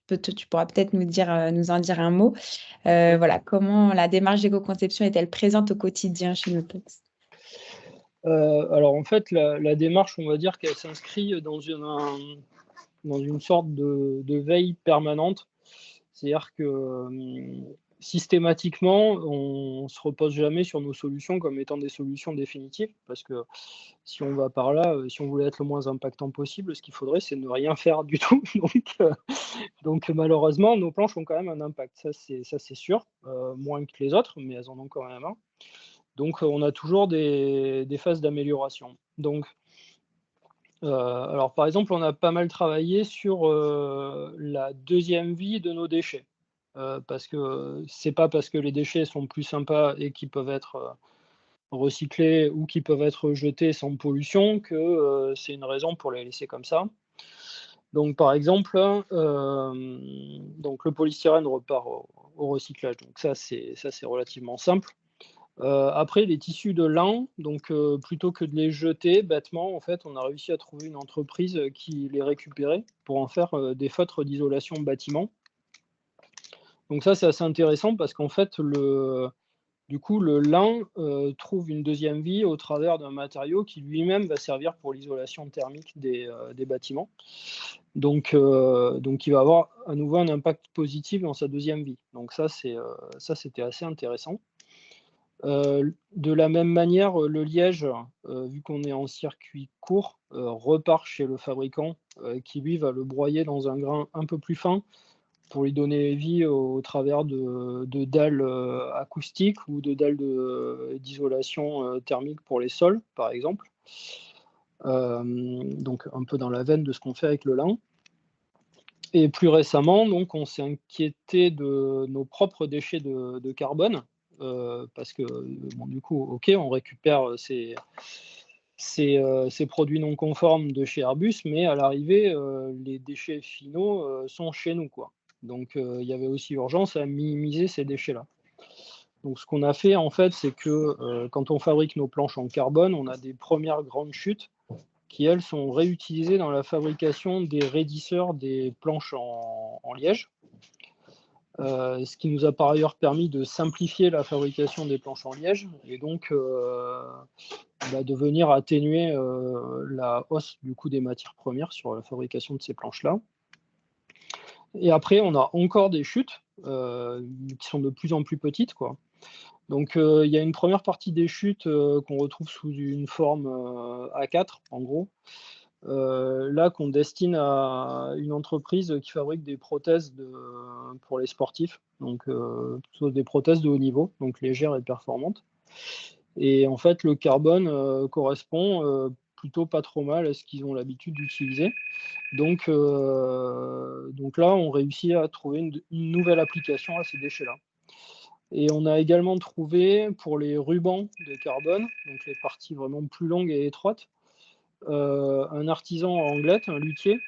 tu pourras peut-être nous en dire un mot. Voilà, comment la démarche d'éco-conception est-elle présente au quotidien chez Notex? Alors en fait, la démarche, on va dire qu'elle s'inscrit dans une sorte de veille permanente. C'est-à-dire que systématiquement, on ne se repose jamais sur nos solutions comme étant des solutions définitives, parce que si on va par là, si on voulait être le moins impactant possible, ce qu'il faudrait, c'est ne rien faire du tout. Donc malheureusement, nos planches ont quand même un impact. Ça, c'est sûr, moins que les autres, mais elles en ont quand même un. Donc on a toujours des phases d'amélioration. Donc alors par exemple, on a pas mal travaillé sur, la deuxième vie de nos déchets. Parce que c'est pas parce que les déchets sont plus sympas et qu'ils peuvent être, recyclés ou qu'ils peuvent être jetés sans pollution que, c'est une raison pour les laisser comme ça. Donc par exemple, donc le polystyrène repart au recyclage, donc ça c'est relativement simple. Après les tissus de lin, donc plutôt que de les jeter bêtement, en fait, on a réussi à trouver une entreprise qui les récupérait pour en faire, des feutres d'isolation bâtiment. Donc ça, c'est assez intéressant parce qu'en fait, du coup, le lin trouve une deuxième vie au travers d'un matériau qui lui-même va servir pour l'isolation thermique des bâtiments. Donc il va avoir à nouveau un impact positif dans sa deuxième vie. Donc ça, c'était assez intéressant. De la même manière, le liège, vu qu'on est en circuit court, repart chez le fabricant, qui lui va le broyer dans un grain un peu plus fin pour lui donner vie au travers de dalles acoustiques ou de dalles d'isolation thermique pour les sols, par exemple. Donc un peu dans la veine de ce qu'on fait avec le lin. Et plus récemment, donc, on s'est inquiété de nos propres déchets de carbone, parce que, bon, du coup, OK, on récupère ces produits non conformes de chez Airbus, mais à l'arrivée, les déchets finaux sont chez nous, quoi. Donc, il y avait aussi urgence à minimiser ces déchets-là. Donc, ce qu'on a fait, en fait, c'est que quand on fabrique nos planches en carbone, on a des premières grandes chutes qui, elles, sont réutilisées dans la fabrication des raidisseurs des planches en liège. Ce qui nous a par ailleurs permis de simplifier la fabrication des planches en liège et donc de venir atténuer la hausse du coût des matières premières sur la fabrication de ces planches-là. Et après, on a encore des chutes qui sont de plus en plus petites, quoi. Donc il y a une première partie des chutes qu'on retrouve sous une forme A4, en gros. Là, qu'on destine à une entreprise qui fabrique des prothèses pour les sportifs, donc plutôt des prothèses de haut niveau, donc légères et performantes. Et en fait, le carbone correspond plutôt pas trop mal à ce qu'ils ont l'habitude d'utiliser. Donc là, on réussit à trouver une nouvelle application à ces déchets-là. Et on a également trouvé pour les rubans de carbone, donc les parties vraiment plus longues et étroites, un artisan en Anglet, un luthier,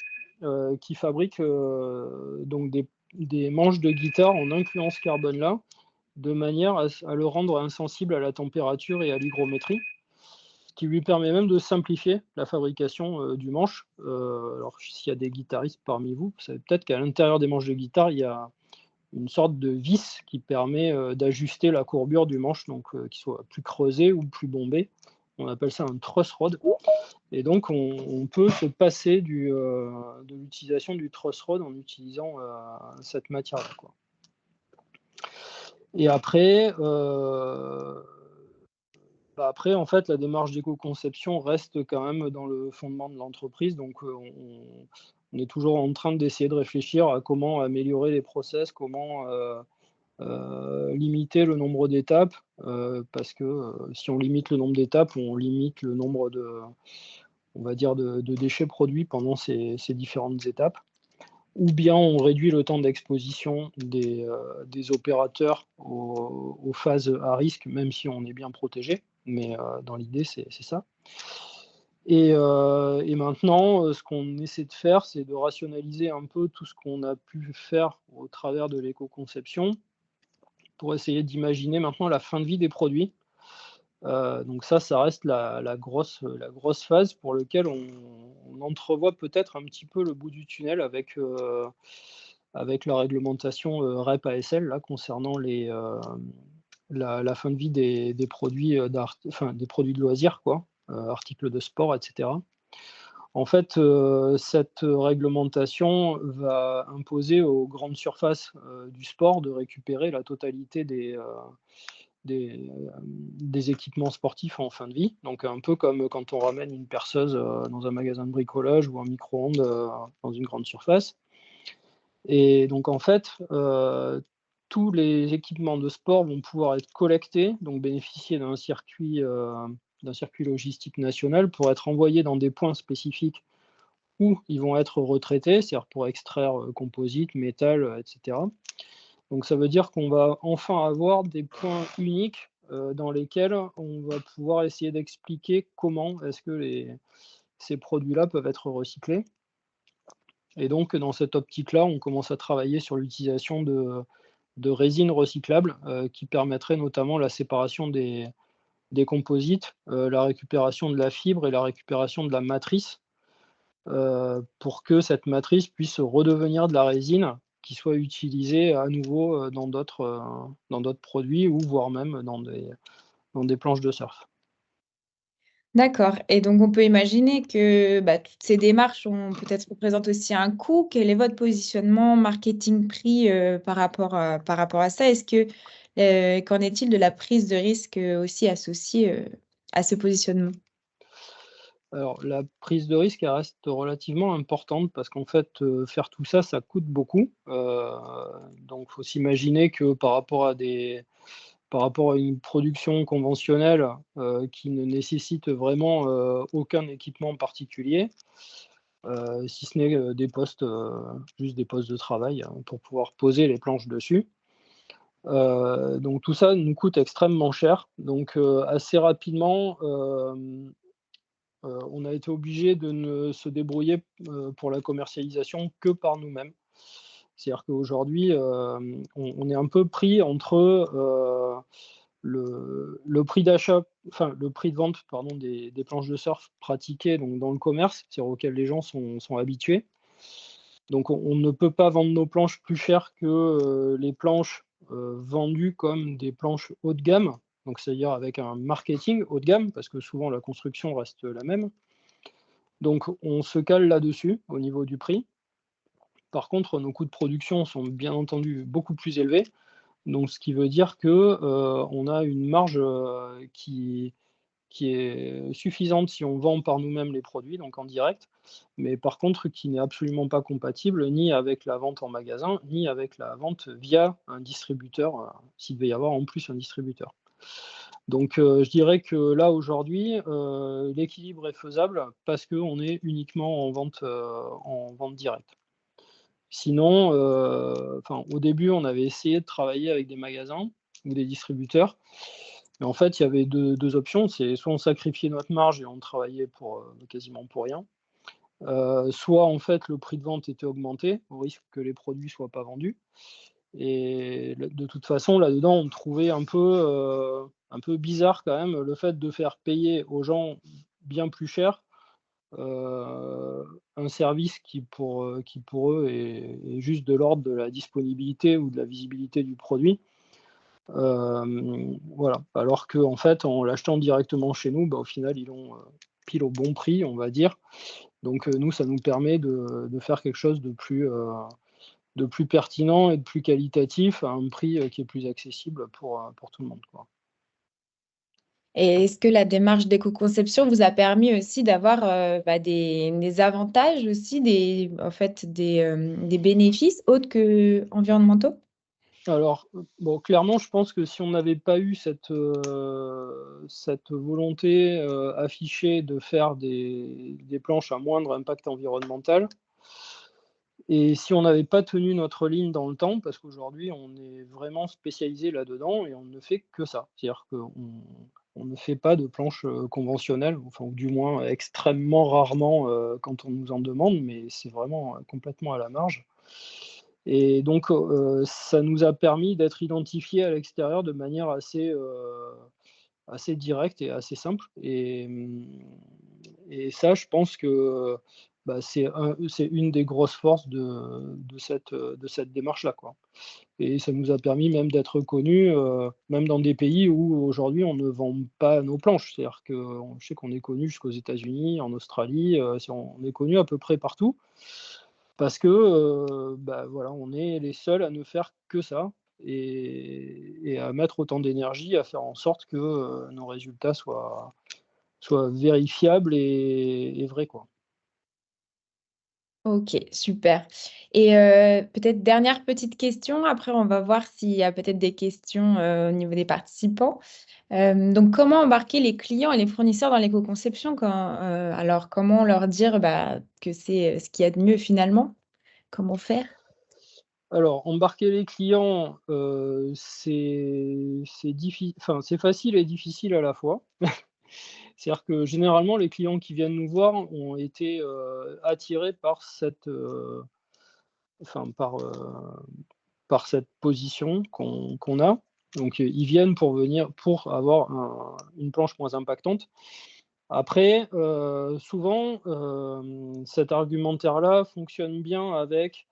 qui fabrique donc des manches de guitare en incluant ce carbone-là, de manière à le rendre insensible à la température et à l'hygrométrie, ce qui lui permet même de simplifier la fabrication du manche. Alors s'il y a des guitaristes parmi vous, vous savez peut-être qu'à l'intérieur des manches de guitare, il y a une sorte de vis qui permet d'ajuster la courbure du manche, donc qu'il soit plus creusé ou plus bombé. On appelle ça un truss rod. Et donc, on peut se passer de l'utilisation du truss rod en utilisant cette matière-là, quoi. Et après, après, en fait, la démarche d'éco-conception reste quand même dans le fondement de l'entreprise. Donc, on est toujours en train d'essayer de réfléchir à comment améliorer les process, comment limiter le nombre d'étapes, parce que si on limite le nombre d'étapes, on limite le nombre on va dire, de déchets produits pendant ces différentes étapes. Ou bien on réduit le temps d'exposition des opérateurs aux phases à risque, même si on est bien protégé. Mais dans l'idée, c'est ça. Et maintenant, ce qu'on essaie de faire, c'est de rationaliser un peu tout ce qu'on a pu faire au travers de l'éco-conception pour essayer d'imaginer maintenant la fin de vie des produits. Donc ça reste la grosse phase pour laquelle on entrevoit peut-être un petit peu le bout du tunnel avec la réglementation REP ASL là, concernant la fin de vie des produits des produits de loisirs, quoi, articles de sport, etc. En fait, cette réglementation va imposer aux grandes surfaces du sport de récupérer la totalité des équipements sportifs en fin de vie. Donc un peu comme quand on ramène une perceuse dans un magasin de bricolage ou un micro-ondes dans une grande surface. Et donc en fait, tous les équipements de sport vont pouvoir être collectés, donc bénéficier d'un circuit logistique national pour être envoyés dans des points spécifiques où ils vont être retraités, c'est-à-dire pour extraire composite, métal, etc. Donc ça veut dire qu'on va enfin avoir des points uniques dans lesquels on va pouvoir essayer d'expliquer comment est-ce que ces produits-là peuvent être recyclés. Et donc dans cette optique-là, on commence à travailler sur l'utilisation de résines recyclables qui permettraient notamment la séparation des composites, la récupération de la fibre et la récupération de la matrice pour que cette matrice puisse redevenir de la résine qui soit utilisée à nouveau dans d'autres produits ou voire même dans des planches de surf. D'accord. Et donc, on peut imaginer que toutes ces démarches peut-être représentent aussi un coût. Quel est votre positionnement marketing-prix par rapport à ça? Qu'en est-il de la prise de risque aussi associée à ce positionnement? Alors, la prise de risque, elle reste relativement importante parce qu'en fait, faire tout ça, ça coûte beaucoup. Donc, il faut s'imaginer que par rapport à une production conventionnelle qui ne nécessite vraiment aucun équipement particulier, si ce n'est juste des postes de travail pour pouvoir poser les planches dessus. Donc tout ça nous coûte extrêmement cher. Donc assez rapidement, on a été obligé de ne se débrouiller pour la commercialisation que par nous-mêmes. C'est-à-dire qu'aujourd'hui, on est un peu pris entre le prix d'achat, enfin le prix de vente, pardon, des planches de surf pratiquées donc, dans le commerce, c'est-à-dire auxquelles les gens sont habitués. Donc on ne peut pas vendre nos planches plus cher que les planches vendues comme des planches haut de gamme, donc c'est-à-dire avec un marketing haut de gamme, parce que souvent la construction reste la même. Donc on se cale là-dessus au niveau du prix. Par contre, nos coûts de production sont bien entendu beaucoup plus élevés. Donc, ce qui veut dire que on a une marge qui est suffisante si on vend par nous-mêmes les produits, donc en direct, mais par contre qui n'est absolument pas compatible ni avec la vente en magasin, ni avec la vente via un distributeur, s'il devait y avoir en plus un distributeur. Donc je dirais que là aujourd'hui, l'équilibre est faisable parce qu'on est uniquement en vente directe. Sinon, au début, on avait essayé de travailler avec des magasins ou des distributeurs. Mais en fait, il y avait deux options. C'est soit on sacrifiait notre marge et on travaillait quasiment pour rien. Soit en fait, le prix de vente était augmenté au risque que les produits ne soient pas vendus. Et de toute façon, là-dedans, on trouvait un peu bizarre quand même le fait de faire payer aux gens bien plus cher un service qui pour eux est juste de l'ordre de la disponibilité ou de la visibilité du produit. Voilà. Alors qu'en fait, en l'achetant directement chez nous, au final, ils l'ont pile au bon prix, on va dire. Donc nous, ça nous permet de faire quelque chose de plus pertinent et de plus qualitatif à un prix qui est plus accessible pour tout le monde, quoi. Et est-ce que la démarche d'éco-conception vous a permis aussi d'avoir des avantages aussi, en fait, des bénéfices autres que environnementaux? Alors, bon, clairement, je pense que si on n'avait pas eu cette volonté affichée de faire des planches à moindre impact environnemental, et si on n'avait pas tenu notre ligne dans le temps, parce qu'aujourd'hui, on est vraiment spécialisé là-dedans et on ne fait que ça. C'est-à-dire qu'on ne fait pas de planches conventionnelles, enfin, ou du moins extrêmement rarement quand on nous en demande, mais c'est vraiment complètement à la marge. Et donc, ça nous a permis d'être identifiés à l'extérieur de manière assez directe et assez simple. Et ça, je pense que c'est une des grosses forces de cette démarche-là, quoi. Et ça nous a permis même d'être connus, même dans des pays où aujourd'hui on ne vend pas nos planches. C'est-à-dire que je sais qu'on est connu jusqu'aux États-Unis, en Australie, on est connu à peu près partout. Parce que, voilà, on est les seuls à ne faire que ça et à mettre autant d'énergie à faire en sorte que, nos résultats soient vérifiables et vrais, quoi. Ok, super. Et peut-être dernière petite question, après on va voir s'il y a peut-être des questions au niveau des participants. Donc comment embarquer les clients et les fournisseurs dans l'éco-conception alors comment leur dire que c'est ce qu'il y a de mieux finalement? Comment faire? Alors, embarquer les clients, enfin, c'est facile et difficile à la fois. C'est-à-dire que généralement, les clients qui viennent nous voir ont été attirés par enfin, par cette position qu'on a. Donc, ils viennent pour avoir une planche moins impactante. Après, souvent, cet argumentaire-là fonctionne bien avec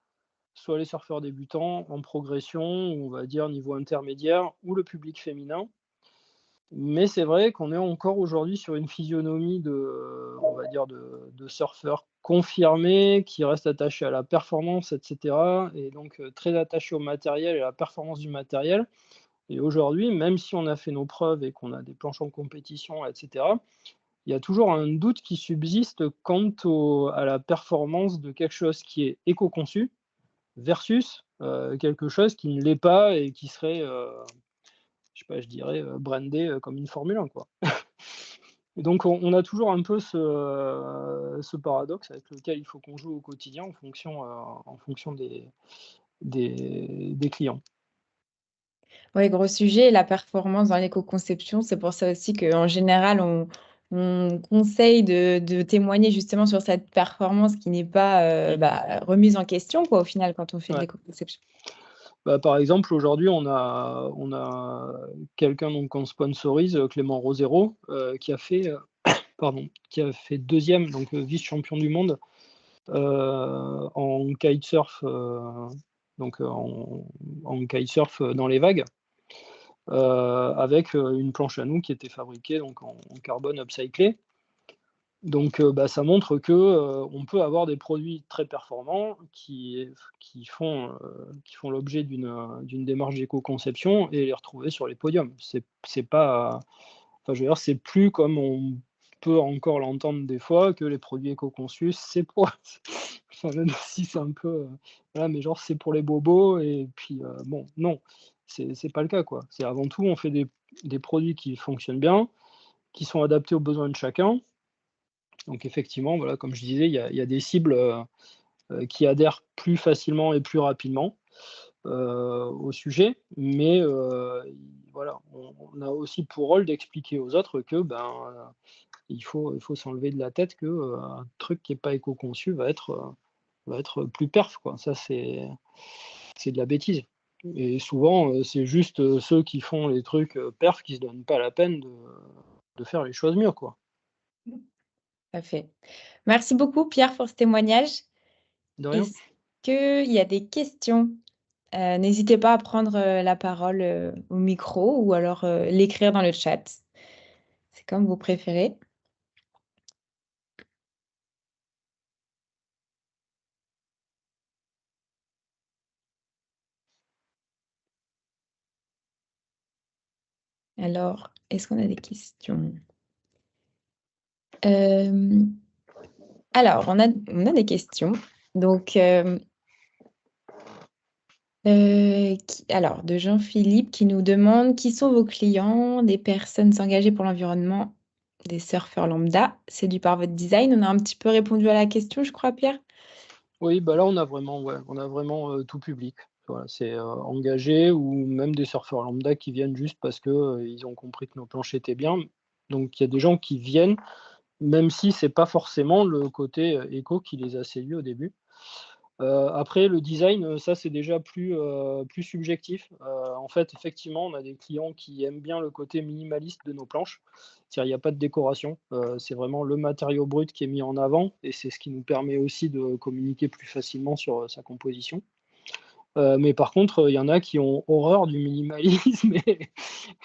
soit les surfeurs débutants en progression, ou on va dire niveau intermédiaire, ou le public féminin. Mais c'est vrai qu'on est encore aujourd'hui sur une physionomie on va dire de surfeurs confirmés, qui restent attachés à la performance, etc. Et donc très attachés au matériel et à la performance du matériel. Et aujourd'hui, même si on a fait nos preuves et qu'on a des planches en compétition, etc., il y a toujours un doute qui subsiste quant à la performance de quelque chose qui est éco-conçu versus quelque chose qui ne l'est pas et qui serait, je sais pas, je dirais, brandé comme une Formule 1, quoi. Et donc on a toujours un peu ce paradoxe avec lequel il faut qu'on joue au quotidien en fonction des clients. Oui, gros sujet, la performance dans l'éco-conception. C'est pour ça aussi qu'en général, on conseille de témoigner justement sur cette performance qui n'est pas remise en question, quoi, au final, quand on fait de Ouais. l'éco-conception. Par exemple, aujourd'hui, on a quelqu'un donc qu'on sponsorise, Clément Rosero, qui a fait, qui a fait 2e, donc vice-champion du monde, en kitesurf, donc en kitesurf dans les vagues, avec une planche à nous qui était fabriquée donc en carbone upcyclé. Donc ça montre que, on peut avoir des produits très performants qui font l'objet d'une démarche d'éco-conception et les retrouver sur les podiums. C'est pas, enfin, je veux dire, c'est plus comme on peut encore l'entendre des fois, que les produits éco-conçus, c'est pour enfin, même si c'est un peu, voilà, mais genre c'est pour les bobos et puis, bon, non, c'est pas le cas, quoi. C'est avant tout, on fait des produits qui fonctionnent bien, qui sont adaptés aux besoins de chacun. Donc effectivement, voilà, comme je disais, il y a des cibles, qui adhèrent plus facilement et plus rapidement, au sujet. Mais, voilà, on a aussi pour rôle d'expliquer aux autres que, il faut s'enlever de la tête que, un truc qui est pas éco-conçu va être plus perf, quoi. Ça, c'est de la bêtise. Et souvent, c'est juste, ceux qui font les trucs, perf qui se donnent pas la peine de faire les choses mieux, quoi. Parfait. Merci beaucoup, Pierre, pour ce témoignage. De rien. Est-ce qu'il y a des questions? N'hésitez pas à prendre la parole au micro ou alors l'écrire dans le chat. C'est comme vous préférez. Alors, est-ce qu'on a des questions? Alors, on a des questions. Donc, alors, de Jean-Philippe qui nous demande qui sont vos clients, des personnes engagées pour l'environnement, des surfeurs lambda, séduits par votre design? On a un petit peu répondu à la question, je crois, Pierre. Oui, bah là, on a vraiment tout public. Voilà, c'est engagé ou même des surfeurs lambda qui viennent juste parce que ils ont compris que nos planches étaient bien. Donc, il y a des gens qui viennent, même si c'est pas forcément le côté éco qui les a séduits au début. Après, le design, ça, c'est déjà plus subjectif. En fait, effectivement, on a des clients qui aiment bien le côté minimaliste de nos planches. C'est-à-dire, il n'y a pas de décoration. C'est vraiment le matériau brut qui est mis en avant et c'est ce qui nous permet aussi de communiquer plus facilement sur sa composition. Mais par contre, il y en a qui ont horreur du minimalisme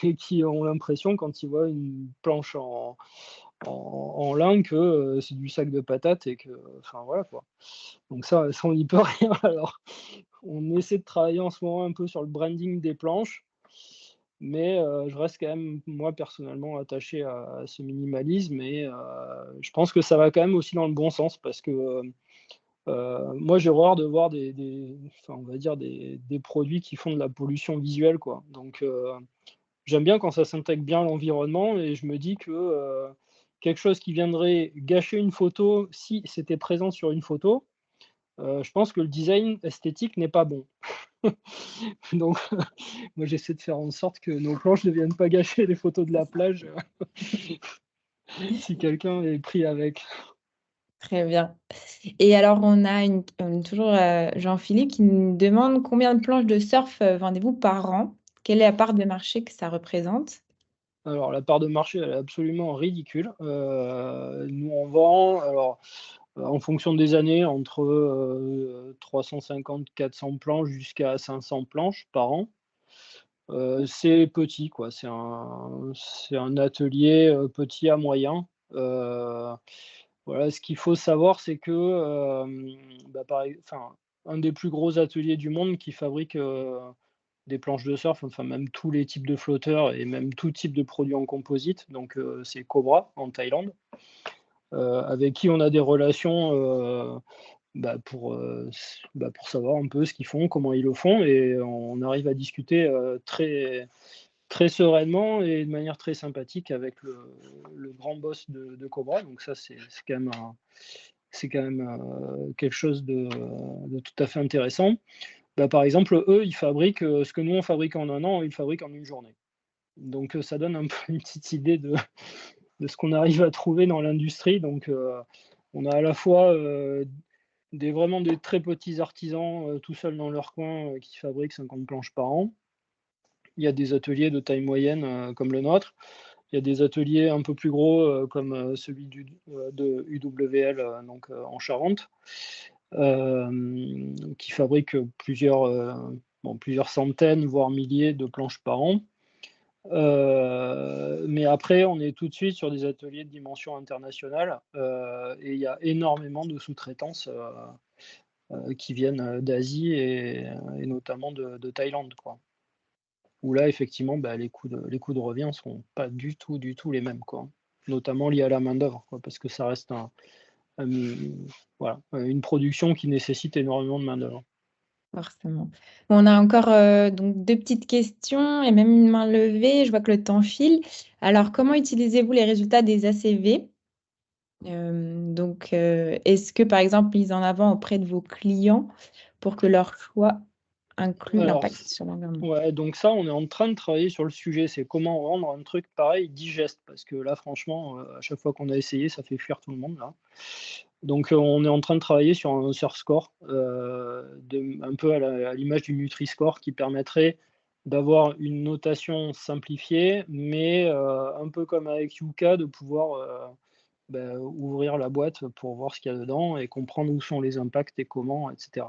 et qui ont l'impression, quand ils voient une planche en lin, que c'est du sac de patates et que, enfin voilà quoi. Donc ça, on n'y peut rien. Alors, on essaie de travailler en ce moment un peu sur le branding des planches, mais je reste quand même, moi, personnellement, attaché à ce minimalisme et je pense que ça va quand même aussi dans le bon sens parce que, moi, j'ai horreur de voir enfin, on va dire des produits qui font de la pollution visuelle, quoi. Donc j'aime bien quand ça s'intègre bien à l'environnement et je me dis que, quelque chose qui viendrait gâcher une photo, si c'était présent sur une photo, je pense que le design esthétique n'est pas bon. Donc moi j'essaie de faire en sorte que nos planches ne viennent pas gâcher les photos de la plage, si quelqu'un est pris avec. Très bien. Et alors, on a toujours Jean-Philippe qui nous demande combien de planches de surf vendez-vous par an? Quelle est la part de marché que ça représente? Alors la part de marché, elle est absolument ridicule. Nous on vend alors, en fonction des années entre, 350-400 planches jusqu'à 500 planches par an. C'est petit quoi, c'est un atelier, petit à moyen. Voilà, ce qu'il faut savoir, c'est que, enfin, un des plus gros ateliers du monde qui fabrique, des planches de surf, enfin même tous les types de flotteurs et même tout type de produits en composite, donc c'est Cobra en Thaïlande, avec qui on a des relations, pour savoir un peu ce qu'ils font, comment ils le font et on arrive à discuter, très très sereinement et de manière très sympathique avec le grand boss de Cobra. Donc ça, c'est quand même quelque chose de tout à fait intéressant. Par exemple, eux, ils fabriquent ce que nous, on fabrique en un an, ils le fabriquent en une journée. Donc ça donne un peu une petite idée de ce qu'on arrive à trouver dans l'industrie. Donc on a à la fois vraiment des très petits artisans tout seuls dans leur coin qui fabriquent 50 planches par an. Il y a des ateliers de taille moyenne comme le nôtre. Il y a des ateliers un peu plus gros comme celui de UWL donc, en Charente, qui fabriquent plusieurs centaines, voire milliers de planches par an. Mais après, on est tout de suite sur des ateliers de dimension internationale et il y a énormément de sous-traitances qui viennent d'Asie et notamment de Thaïlande, quoi. Où là, effectivement, les coûts de revient sont pas du tout les mêmes, quoi. Notamment liés à la main-d'œuvre, quoi, parce que ça reste voilà, une production qui nécessite énormément de main-d'œuvre. Forcément. On a encore donc 2 petites questions et même une main levée. Je vois que le temps file. Alors, comment utilisez-vous les résultats des ACV? Donc, est-ce que, par exemple, mise en avant auprès de vos clients pour que leur choix inclut Alors l'impact sur l'environnement? ouais, donc ça, on est en train de travailler sur le sujet. C'est comment rendre un truc pareil digeste, parce que là, franchement, à chaque fois qu'on a essayé, ça fait fuir tout le monde, là. Donc, on est en train de travailler sur un Surf Score, un peu à l'image du Nutri-Score qui permettrait d'avoir une notation simplifiée, mais un peu comme avec Yuka, de pouvoir ouvrir la boîte pour voir ce qu'il y a dedans et comprendre où sont les impacts et comment, etc.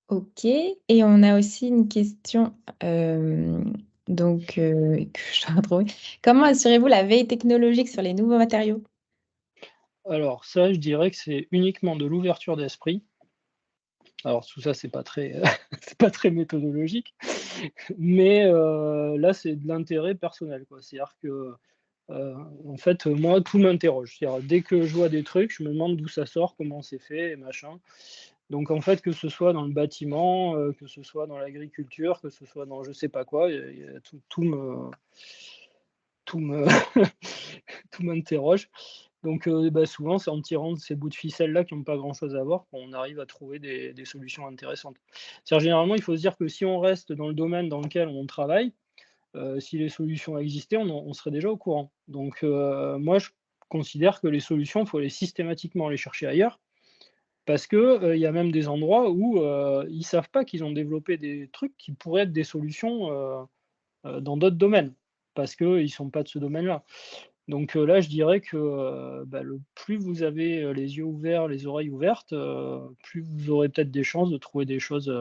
Ok. Et on a aussi une question que je dois retrouver. Comment assurez-vous la veille technologique sur les nouveaux matériaux? Alors ça, je dirais que c'est uniquement de l'ouverture d'esprit. Alors tout ça, c'est pas très, c'est pas très méthodologique, mais là, c'est de l'intérêt personnel, quoi. C'est-à-dire que, en fait, moi, tout m'interroge. C'est-à-dire dès que je vois des trucs, je me demande d'où ça sort, comment c'est fait et machin. Donc en fait, que ce soit dans le bâtiment, que ce soit dans l'agriculture, que ce soit dans je sais pas quoi, il y a tout me tout m'interroge. Donc souvent, c'est en tirant de ces bouts de ficelle-là qui n'ont pas grand-chose à voir qu'on arrive à trouver des solutions intéressantes. C'est-à-dire généralement, il faut se dire que si on reste dans le domaine dans lequel on travaille, si les solutions existaient, on serait déjà au courant. Donc moi, je considère que les solutions, il faut systématiquement les chercher ailleurs parce que, il y a même des endroits où, ils savent pas qu'ils ont développé des trucs qui pourraient être des solutions, dans d'autres domaines, parce qu'ils ne sont pas de ce domaine-là. Donc là, je dirais que, le plus vous avez, les yeux ouverts, les oreilles ouvertes, plus vous aurez peut-être des chances de trouver des choses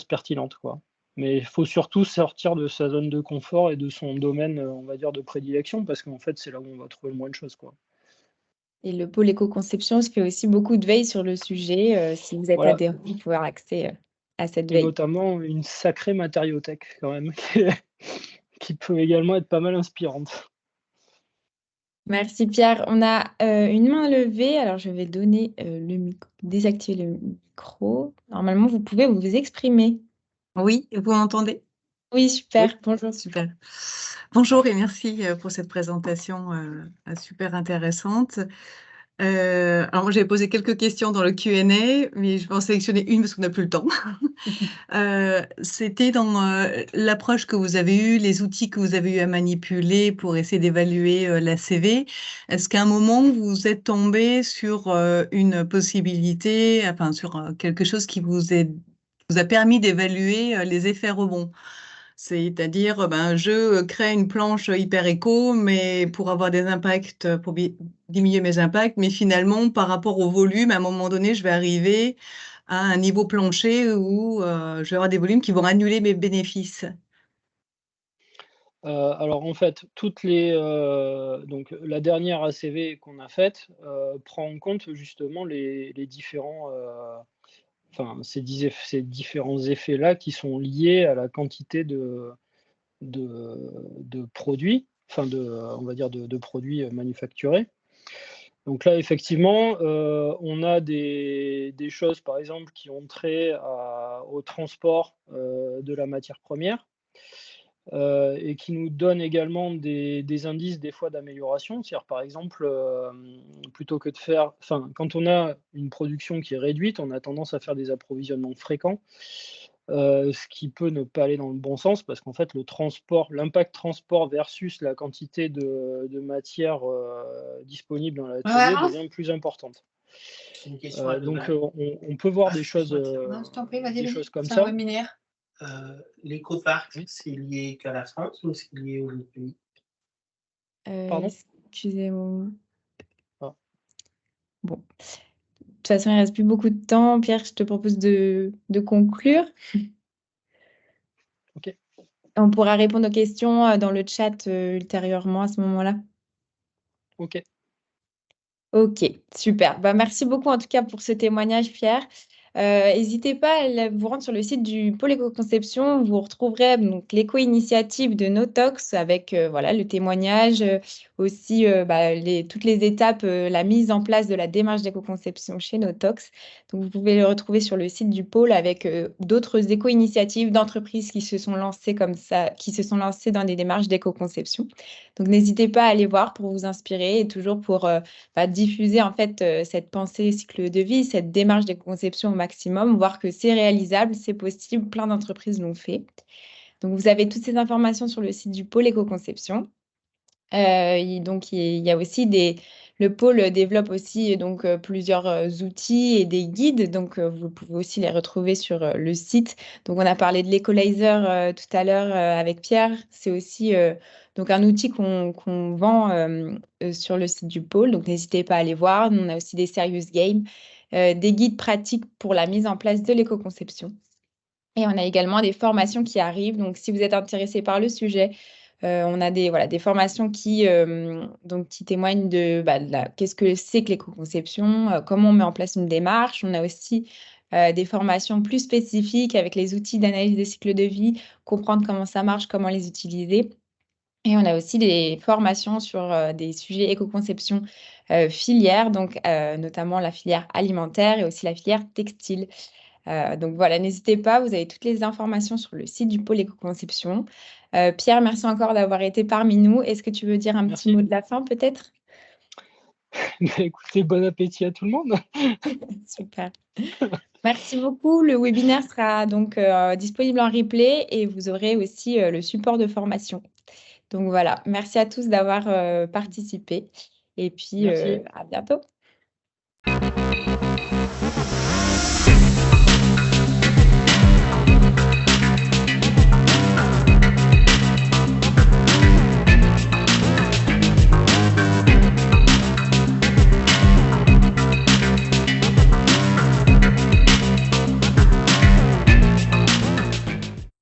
pertinentes, quoi. Mais il faut surtout sortir de sa zone de confort et de son domaine, on va dire de prédilection, parce qu'en fait, c'est là où on va trouver le moins de choses, quoi. Et le pôle éco-conception se fait aussi beaucoup de veille sur le sujet. Si vous êtes Voilà, adhérent, vous pouvez avoir accès à cette et veille. notamment une sacrée matériothèque quand même, qui peut également être pas mal inspirante. Merci Pierre. On a une main levée. Alors je vais donner désactiver le micro. Normalement, vous pouvez vous exprimer. Oui, vous m'entendez? Oui, super. Oui. Bonjour. Super. Bonjour et merci pour cette présentation super intéressante. Alors moi, j'avais posé quelques questions dans le Q&A, mais je vais en sélectionner une parce qu'on n'a plus le temps. C'était dans l'approche que vous avez eue, les outils que vous avez eu à manipuler pour essayer d'évaluer la CV. Est-ce qu'à un moment, vous êtes tombé sur une possibilité, enfin sur quelque chose qui vous a permis d'évaluer les effets rebonds? C'est-à-dire, je crée une planche hyper éco, mais pour avoir des impacts, pour diminuer mes impacts, mais finalement, par rapport au volume, à un moment donné, je vais arriver à un niveau plancher où je vais avoir des volumes qui vont annuler mes bénéfices. Alors en fait, donc la dernière ACV qu'on a faite, prend en compte justement les différents, enfin ces différents effets-là qui sont liés à la quantité de produits, enfin on va dire de produits, manufacturés. Donc là, effectivement, on a des choses, par exemple, qui ont trait au transport, de la matière première. Et qui nous donne également des indices des fois d'amélioration. C'est-à-dire par exemple, plutôt que de faire quand on a une production qui est réduite, on a tendance à faire des approvisionnements fréquents, ce qui peut ne pas aller dans le bon sens parce qu'en fait l'impact transport versus la quantité de matière, disponible dans la TV devient plus importante. C'est une question à Donc, Demain. on peut voir des choses, Non, je t'en prie, vas-y. choses comme C'est un ça. webinaire. L'éco-parc, Oui. c'est lié qu'à la France ou c'est lié aux autres pays? Pardon? Excusez-moi. Ah. Bon. De toute façon, il ne reste plus beaucoup de temps. Pierre, je te propose de conclure. OK. On pourra répondre aux questions dans le chat ultérieurement à ce moment-là. OK. Ok, super. Merci beaucoup en tout cas pour ce témoignage, Pierre. N'hésitez pas à vous rendre sur le site du pôle éco-conception. Vous retrouverez donc l'éco-initiative de Notox avec voilà, le témoignage, aussi toutes les étapes, la mise en place de la démarche d'éco-conception chez Notox. Donc, vous pouvez le retrouver sur le site du pôle avec d'autres éco-initiatives d'entreprises qui se sont lancées comme ça, qui se sont lancées dans des démarches d'éco-conception. Donc, n'hésitez pas à aller voir pour vous inspirer et toujours pour diffuser en fait cette pensée cycle de vie, cette démarche de conception au maximum, voir que c'est réalisable, c'est possible, plein d'entreprises l'ont fait. Donc vous avez toutes ces informations sur le site du pôle éco-conception. Donc il y a aussi Le pôle développe aussi donc plusieurs outils et des guides, donc vous pouvez aussi les retrouver sur le site. Donc on a parlé de l'Equalizer tout à l'heure avec Pierre. C'est aussi donc un outil qu'on vend sur le site du pôle, donc n'hésitez pas à aller voir. On a aussi des serious games, des guides pratiques pour la mise en place de l'éco-conception. Et on a également des formations qui arrivent. Donc, si vous êtes intéressé par le sujet, on a des formations qui témoignent de qu'est-ce que c'est que l'éco-conception, comment on met en place une démarche. On a aussi des formations plus spécifiques avec les outils d'analyse des cycles de vie, comprendre comment ça marche, comment les utiliser. Et on a aussi des formations sur des sujets éco-conception filière, donc notamment la filière alimentaire et aussi la filière textile. Donc voilà, n'hésitez pas, vous avez toutes les informations sur le site du pôle éco-conception. Pierre, merci encore d'avoir été parmi nous. Est-ce que tu veux dire un petit mot de la fin peut-être? Écoutez, bon appétit à tout le monde. Super. Merci beaucoup. Le webinaire sera donc disponible en replay et vous aurez aussi le support de formation. Donc voilà, merci à tous d'avoir participé et puis Merci. à bientôt.